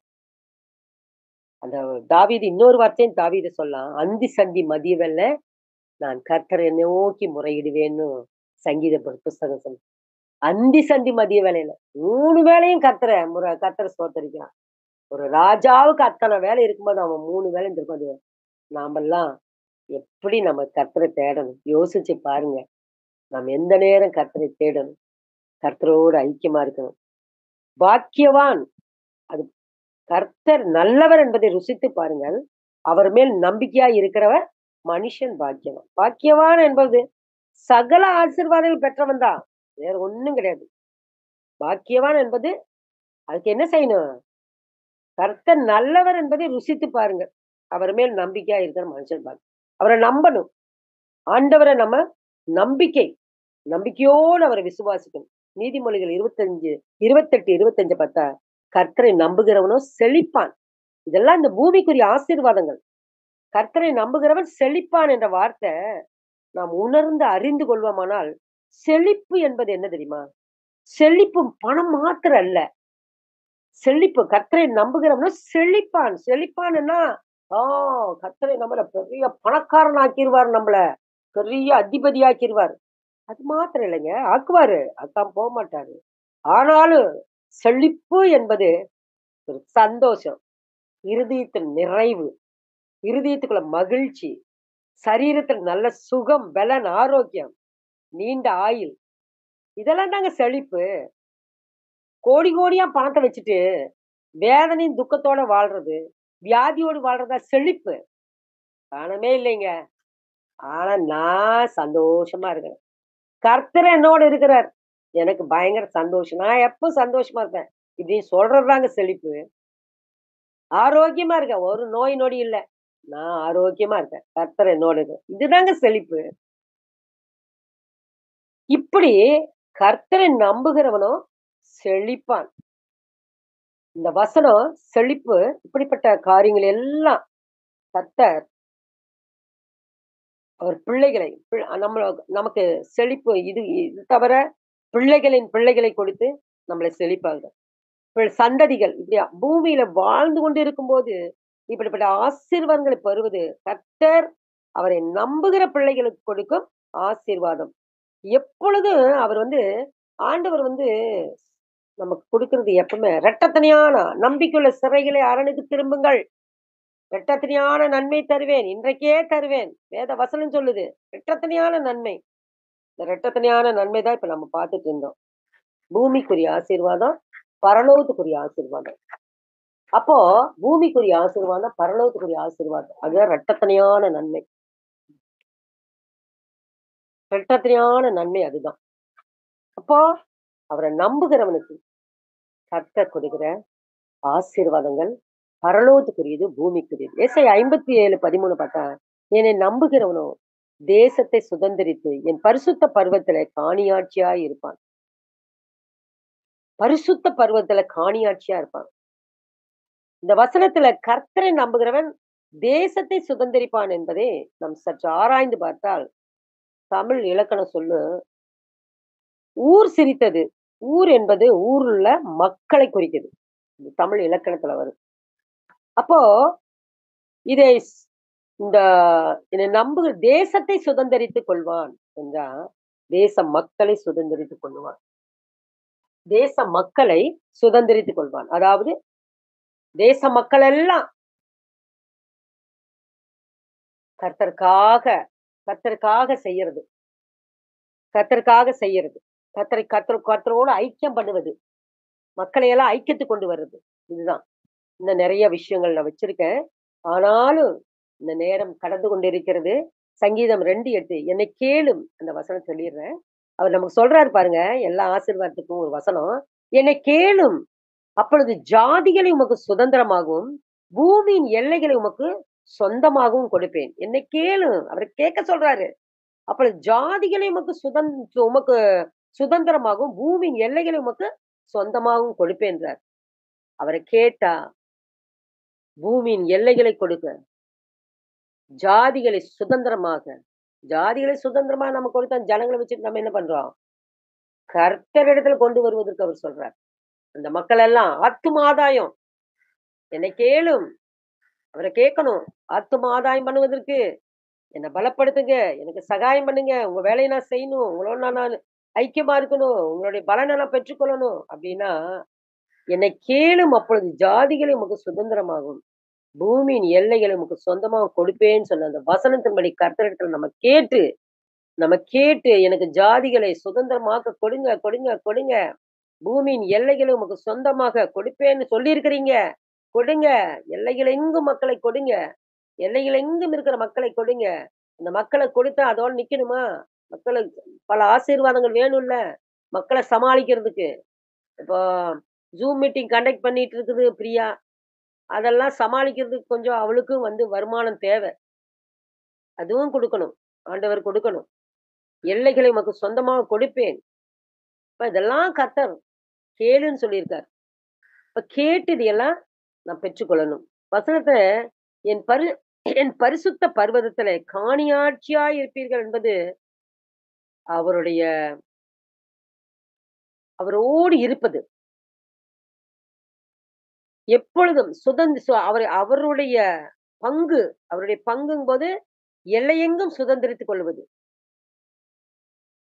அந்த தாவீது இன்னொரு வார்த்தையும் தாவீது சொல்லலாம். "அந்தி சந்தி மதியவெல்ல நான் கர்த்தரை நோக்கி முறையிடுவேன்னு" சங்கீத புஸ்தகம் சொல்லுது. அந்தி சந்தி மதிய வேளையில 3 வேளையும் கர்த்தர ஸ்தோத்தரிக்கிறான். ஒரு ராஜாவுக்கு அத்தன வேலை இருக்கும்போது அவன் 3 வேளை இருக்கும்போது, நாமெல்லாம் எப்படி நம்ம கர்த்தர தேடணும்? யோசிச்சு பாருங்க. நாம் எந்த நேரம் கர்த்தரை தேடணும்? கர்த்தரோடு ஐக்கியமா இருக்கணும். பாக்கியவான். அது கர்த்தர் நல்லவர் என்பதை ருசித்துப் பாருங்கள். அவர் மேல் நம்பிக்கையாய் இருக்கிறவர் மனுஷன் பாக்கியவான். பாக்கியவான் என்பது சகல ஆசீர்வாதங்கள் பெற்றவன் தான். வேற ஒண்ணும் கிடையாது. பாக்கியவான் என்பது அதுக்கு என்ன செய்யணும்? கர்த்தர் நல்லவர் என்பதை ருசித்துப் பாருங்க. அவர் மேல் நம்பிக்கையா இருக்கிற மனுஷன் பாக்கியம். அவர நம்பணும். ஆண்டவர நம்ம நம்பிக்கை நம்பிக்கையோடு அவரை விசுவாசிக்கணும். நீதிமொழிகள் 25 28, 25 பார்த்தா, கர்த்தரை நம்புகிறவனோ செழிப்பான். இதெல்லாம் இந்த பூமிக்குரிய ஆசீர்வாதங்கள். கர்த்தரை நம்புகிறவன் செழிப்பான் என்ற வார்த்தை நாம் உணர்ந்து அறிந்து கொள்வோமானால், செழிப்பு என்பது என்ன தெரியுமா? செழிப்பு பணம் மாத்திரம் அல்ல. செழிப்பு கர்த்தரை நம்புகிறவனும் செழிப்பான். செழிப்பான்னா, ஆ கர்த்தரை நம்மள பெரிய பணக்காரன் ஆக்கிருவாரு நம்மள. பெரிய அதிபதி ஆக்கிருவாரு. அது மாத்திரம் இல்லைங்க. ஆக்குவாரு. ஆக்காம போமாட்டாரு. ஆனாலும் செழிப்பு என்பது ஒரு சந்தோஷம். இருதயத்தின் நிறைவு, இருதயத்துக்குள்ள மகிழ்ச்சி, சரீரத்தில் நல்ல சுகம், பலன், ஆரோக்கியம், நீண்ட ஆயுள். இதெல்லாம் தாங்க செழிப்பு. கோடி கோடியா பணத்த வச்சுட்டு, வேதனையும் துக்கத்தோட வாழ்றது, வியாதியோடு வாழ்றதா செழிப்பு? காணவே இல்லைங்க. ஆனா நான் சந்தோஷமா இருக்கிறேன். கர்த்தர் என்னோட இருக்கிறார். எனக்கு பயங்கர சந்தோஷம். நான் எப்பவும் சந்தோஷமா இருப்பேன். இப்படி சொல்றது தாங்க செழிப்பு. ஆரோக்கியமா இருக்கேன். ஒரு நோய் நொடி இல்ல. நான் ஆரோக்கியமா இருக்கேன். கர்த்தர் என்னோட இருக்கு. இதுதாங்க செழிப்பு. இப்படி கர்த்தரை நம்புகிறவனோ செழிப்பான். இந்த வசனம் செழிப்பு இப்படிப்பட்ட காரியங்கள் எல்லாம் கர்த்தர் அவர் பிள்ளைகளை நம்மள நமக்கு செழிப்பு இது தவிர பிள்ளைகளின் பிள்ளைகளை கொடுத்து நம்மளை செழிப்பாங்க. சந்ததிகள் இப்படியா பூமியில வாழ்ந்து கொண்டு இருக்கும்போது இப்படிப்பட்ட ஆசீர்வாதங்களை பெறுவது கர்த்தர் அவரை நம்புகிற பிள்ளைகளுக்கு கொடுக்கும் ஆசீர்வாதம். எப்பொழுதும் அவர் ஆண்டவர் நமக்கு கொடுக்கிறது எப்பவுமே இரட்டத்தனையான நம்பிக்கையுள்ள சிறைகளை அரணுக்கு திரும்புங்கள். இரட்டத்தனையான நன்மை தருவேன். இன்றைக்கே தருவேன். வேத வசனம் சொல்லுது. இரட்டத்தனையான நன்மை. இந்த இரட்டத்தனையான நன்மை தான் இப்ப நம்ம பார்த்துட்டு இருந்தோம். பூமிக்குரிய ஆசீர்வாதம், பரலோகத்துக்குரிய ஆசீர்வாதம். அப்போ பூமிக்குரிய ஆசீர்வாதம், பரலோகத்துக்குரிய ஆசீர்வாதம். அதுதான் இரட்டத்தனையான நன்மை. இரட்டத்தனையான நன்மை அதுதான். அப்போ அவரை நம்புகிறவனுக்கு கர்த்தர் கொடுக்கிற ஆசீர்வாதங்கள் பரலோகத்துக்குரியது, பூமிக்குரியது. ஏசாயா 57:13 பார்த்தா, என்னை நம்புகிறவனோ தேசத்தை சுதந்தரித்து என் பரிசுத்த பர்வத்திலே காணியாட்சியாய் இருப்பான். பரிசுத்த பர்வத்துல காணியாட்சியா இருப்பான். இந்த வசனத்துல கர்த்தரை நம்புகிறவன் தேசத்தை சுதந்தரிப்பான் என்பதை நாம் சற்று ஆராய்ந்து பார்த்தால், தமிழ் இலக்கணம் ஊர் சிரித்தது. ஊர் என்பது ஊருள்ள மக்களை குறிக்குது. இது தமிழ் இலக்கணத்துல வரும். அப்போ இதை இந்த என்னை நம்புகிற தேசத்தை சுதந்தரித்துக் கொள்வான் என்றா, தேச மக்களை சுதந்தரித்துக் கொள்வான். தேச மக்களை சுதந்தரித்துக் கொள்வான். அதாவது தேச மக்கள் எல்லாம் கர்த்தருக்காக கர்த்தருக்காக செய்யறது. கர்த்தருக்காக செய்யறது. கர்த்தரோடு ஐக்கியம் பண்ணுவது. மக்களை எல்லாம் ஐக்கியத்துக்கு கொண்டு வர்றது. இதுதான். இன்னும் நிறைய விஷயங்கள் நான் வச்சிருக்கேன். ஆனாலும் இந்த நேரம் கடந்து கொண்டிருக்கிறது. சங்கீதம் 2:8 என்னை கேளும் அந்த வசனம் சொல்லிடுறேன். அவர் நமக்கு சொல்றாரு பாருங்க, எல்லா ஆசீர்வாதத்துக்கும் ஒரு வசனம். என்னை கேளும் அப்பொழுது ஜாதிகளை உமக்கு சுதந்திரமாகவும், பூமியின் எல்லைகளை உமக்கு சொந்தமாகவும் கொடுப்பேன். என்னை கேளும். அவர் கேட்க சொல்றாரு. அப்பொழுது ஜாதிகளை உமக்கு சுதந்திரமாகவும், பூமியின் எல்லைகளை உமக்கு சொந்தமாகவும் கொடுப்பேன்றார். அவரை கேட்டா பூமியின் எல்லைகளை கொடுக்க, ஜாதிகளை சுதந்திரமாக ஜாதிகளை சுதந்திரமா நம்ம கொடுத்தா ஜனங்களை வச்சுட்டு நம்ம என்ன பண்றோம்? கர்த்தரிடத்துல கொண்டு வருவதற்கு அவர் சொல்றார். அந்த மக்கள் எல்லாம் ஆத்தும ஆதாயம். என்னை கேளும். அவரை கேட்கணும். ஆத்தும ஆதாயம் பண்ணுவதற்கு என்ன பலப்படுத்துங்க. எனக்கு சகாயம் பண்ணுங்க. உங்க வேலையை நான் செய்யணும். உங்களோட நான் ஐக்கியமா இருக்கணும். உங்களுடைய பலனை நான் பெற்றுக்கொள்ளணும். அப்படின்னா, என்னை கேளும் அப்பொழுது ஜாதிகளை உமக்கு சுதந்திரமாகும். பூமியின் எல்லைகளை உமக்கு சொந்தமாக கொடுப்பேன்னு சொன்ன அந்த வசனத்தின்படி கர்த்தரிடத்துல நம்ம கேட்டு எனக்கு ஜாதிகளை சுதந்திரமாக்க கொடுங்க, கொடுங்க, கொடுங்க. பூமியின் எல்லைகளை உமக்கு சொந்தமாக கொடுப்பேன்னு சொல்லியிருக்கிறீங்க. கொடுங்க. எல்லைகள் எங்கும் மக்களை கொடுங்க. எல்லைகள் எங்கும் இருக்கிற மக்களை கொடுங்க. அந்த மக்களை கொடுத்தா அதோட நிக்கணுமா? மக்களுக்கு பல ஆசீர்வாதங்கள் வேணும்ல. மக்கள சமாளிக்கிறதுக்கு. இப்போ ஜூம் மீட்டிங் கண்டக்ட் பண்ணிட்டு இருக்குது பிரியா. அதெல்லாம் சமாளிக்கிறதுக்கு கொஞ்சம் அவளுக்கும் வருமானம் தேவை. அதுவும் குடுக்கணும். ஆண்டவர் கொடுக்கணும். எல்லைகளை உமக்கு சொந்தமாக கொடுப்பேன். இப்ப இதெல்லாம் கர்த்தர் கேளுன்னு சொல்லியிருக்கார். இப்ப கேட்டு இதையெல்லாம் நான் பெற்றுக்கொள்ளணும். வசனத்த என் பரி என் பரிசுத்த பர்வதத்திலே காணியாட்சியாய் இருப்பீர்கள் என்பது அவருடைய அவரோடு இருப்பது. எப்பொழுதும் அவருடைய பங்கு அவருடைய பங்கும்போது எல்லையெங்கும் சுதந்திரித்துக் கொள்வது.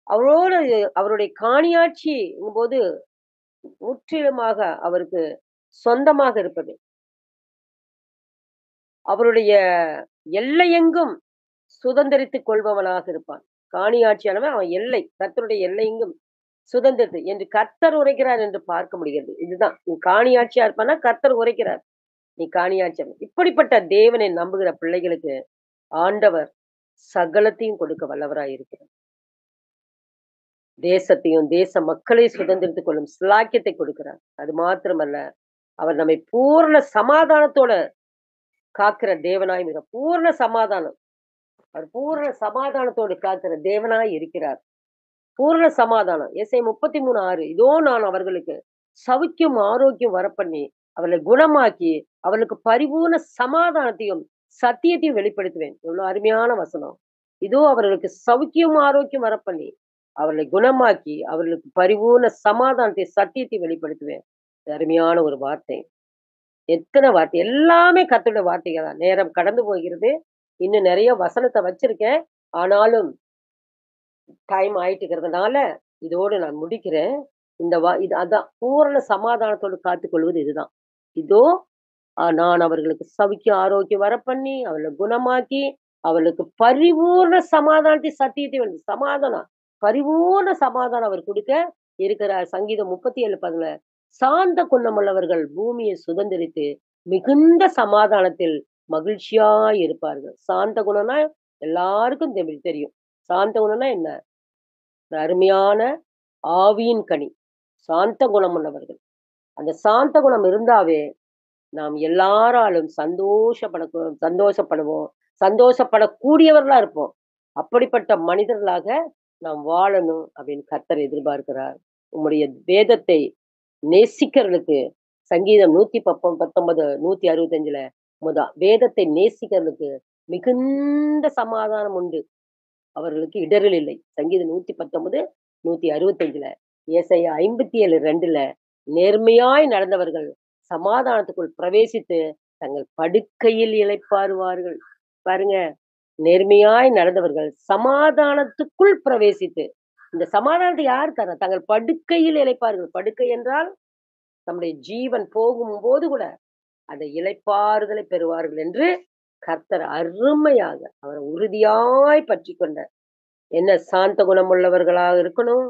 அவரோடு அவருடைய காணியாட்சிங்கும்போது முற்றிலுமாக அவருக்கு சொந்தமாக இருப்பது. அவருடைய எல்லையெங்கும் சுதந்திரித்துக் கொள்பவனாக இருப்பான். காணியாட்சியானவன் அவன் எல்லை, கர்த்தருடைய எல்லையெங்கும் சுதந்திரத்து என்று கர்த்தர் உரைக்கிறார் என்று பார்க்க முடிகிறது. இதுதான். நீ காணியாட்சியா இருப்பான்னா கர்த்தர் உரைக்கிறார். நீ காணியாட்சி இப்படிப்பட்ட தேவனை நம்புகிற பிள்ளைகளுக்கு ஆண்டவர் சகலத்தையும் கொடுக்க வல்லவராய் இருக்கிறார். தேசத்தையும், தேச மக்களை சுதந்திரித்துக் கொள்ளும் சிலாக்கியத்தை கொடுக்கிறார். அது மாத்திரமல்ல, அவர் நம்மை பூரண சமாதானத்தோட காக்கிற தேவனாய் பூரண சமாதானம். அவர் பூரண சமாதானத்தோடு காக்கிற தேவனாய் இருக்கிறார். பூரண சமாதானம். எசேக்கியேல் 33:6 இதோ நான் அவர்களுக்கு சவுக்கியம், ஆரோக்கியம் வரப்பண்ணி, அவர்களை குணமாக்கி, அவர்களுக்கு பரிபூர்ண சமாதானத்தையும், சத்தியத்தையும் வெளிப்படுத்துவேன். எவ்வளவு அருமையான வசனம். இதோ அவர்களுக்கு சவுக்கியம், ஆரோக்கியம் வரப்பண்ணி, அவர்களை குணமாக்கி, அவர்களுக்கு பரிபூர்ண சமாதானத்தை, சத்தியத்தை வெளிப்படுத்துவேன். அருமையான ஒரு வார்த்தை. எத்தனை வார்த்தை! எல்லாமே கர்த்தருடைய வார்த்தைகள் தான். நேரம் கடந்து போகிறது. இன்னும் நிறைய வசனத்த வச்சிருக்கேன். ஆனாலும் டைம் ஆயிட்டு இருக்கிறதுனால, இதோடு நான் முடிக்கிறேன். இது அதான் பூரண சமாதானத்தோடு காத்துக்கொள்வது இதுதான். இதோ நான் அவர்களுக்கு சவுக்கியம், ஆரோக்கியம் வரப்பண்ணி, அவர்களை குணமாக்கி, அவர்களுக்கு பரிபூர்ண சமாதானத்தை, சத்தியத்தை சமாதானம், பரிபூர்ண சமாதானம் அவர் குடுக்க இருக்கிறார். சங்கீதம் 37:10 சாந்த குணமுள்ளவர்கள் பூமியை சுதந்திரித்து மிகுந்த சமாதானத்தில் மகிழ்ச்சியாய் இருப்பார்கள். சாந்த குணம்னா எல்லாருக்கும் தெரியும். சாந்த குணம்னா என்ன? அருமையான ஆவியின் கனி. சாந்த குணம் உள்ளவர்கள். அந்த சாந்த குணம் இருந்தாவே நாம் எல்லாராலும் சந்தோஷப்படுவோம். சந்தோஷப்படக்கூடியவர்களா இருப்போம். அப்படிப்பட்ட மனிதர்களாக நாம் வாழணும் அப்படின்னு கர்த்தர் எதிர்பார்க்கிறார். உம்முடைய வேதத்தை நேசிக்கிறவர்களுக்கு சங்கீதம் 119 165 வேதத்தை நேசிக்கிறவர்களுக்கு மிகுந்த சமாதானம் உண்டு. அவர்களுக்கு இடரல் இல்லை. சங்கீதம் 119 165 ஏசாயா 57:2 நேர்மையாய் நடந்தவர்கள் சமாதானத்துக்குள் பிரவேசித்து தங்கள் படுக்கையில் இளைப்பாறுவார்கள். பாருங்க, நேர்மையாய் நடந்தவர்கள் சமாதானத்துக்குள் பிரவேசித்து, இந்த சமாதானத்தை யார் தர? தங்கள் படுக்கையில் இளைப்பார்கள். படுக்கை என்றால் நம்முடைய ஜீவன் போகும்போது கூட அந்த இளைப்பாறுதலை பெறுவார்கள் என்று கர்த்தர் அருமையாக அவரை உறுதியாய் பற்றி கொண்ட என்ன சாந்த குணம் உள்ளவர்களாக இருக்கணும்,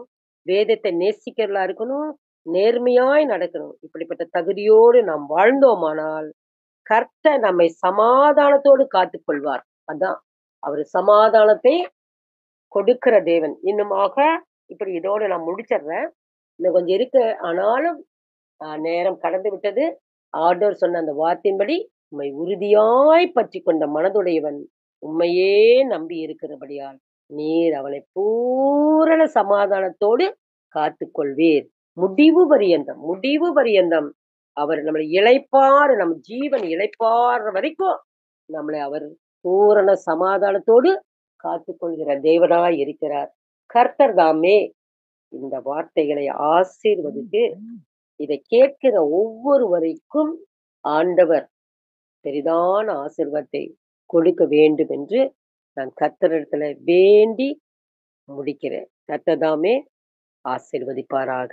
வேதத்தை நேசிக்கிறவர்களா இருக்கணும், நேர்மையாய் நடக்கணும். இப்படிப்பட்ட தகுதியோடு நாம் வாழ்ந்தோமானால் கர்த்தர் நம்மை சமாதானத்தோடு காத்துக் கொள்வார். அதான் அவர் சமாதானத்தை கொடுக்கிற தேவன். இன்னுமாக இப்படி இதோடு நான் முடிச்சிடுறேன். இன்னும் கொஞ்சம் இருக்கு. ஆனாலும் நேரம் கடந்து விட்டது. ஆண்டவர் சொன்ன அந்த வார்த்தையின்படி உம்மை உறுதியாய் பற்றி கொண்ட மனதுடையவன் உம்மையே நம்பி இருக்கிறபடியால் நீர் அவனை பூரண சமாதானத்தோடு காத்துக்கொள்வீர். முடிவு பரியந்தம் அவர் நம்மளை நம் ஜீவன் இளைப்பாற வரைக்கும் நம்மளை அவர் பூரண சமாதானத்தோடு காத்துக்கொள்கிற தேவனாய் இருக்கிறார். கர்த்தர் தாமே இந்த வார்த்தைகளை ஆசீர்வதித்து இதை கேட்கிற ஒவ்வொருவரைக்கும் ஆண்டவர் பெரிதான ஆசீர்வாதத்தை கொடுக்க வேண்டும் என்று நான் கர்த்தரிடத்துல வேண்டி முடிக்கிறேன். கர்த்தர் தாமே ஆசீர்வதிப்பாராக.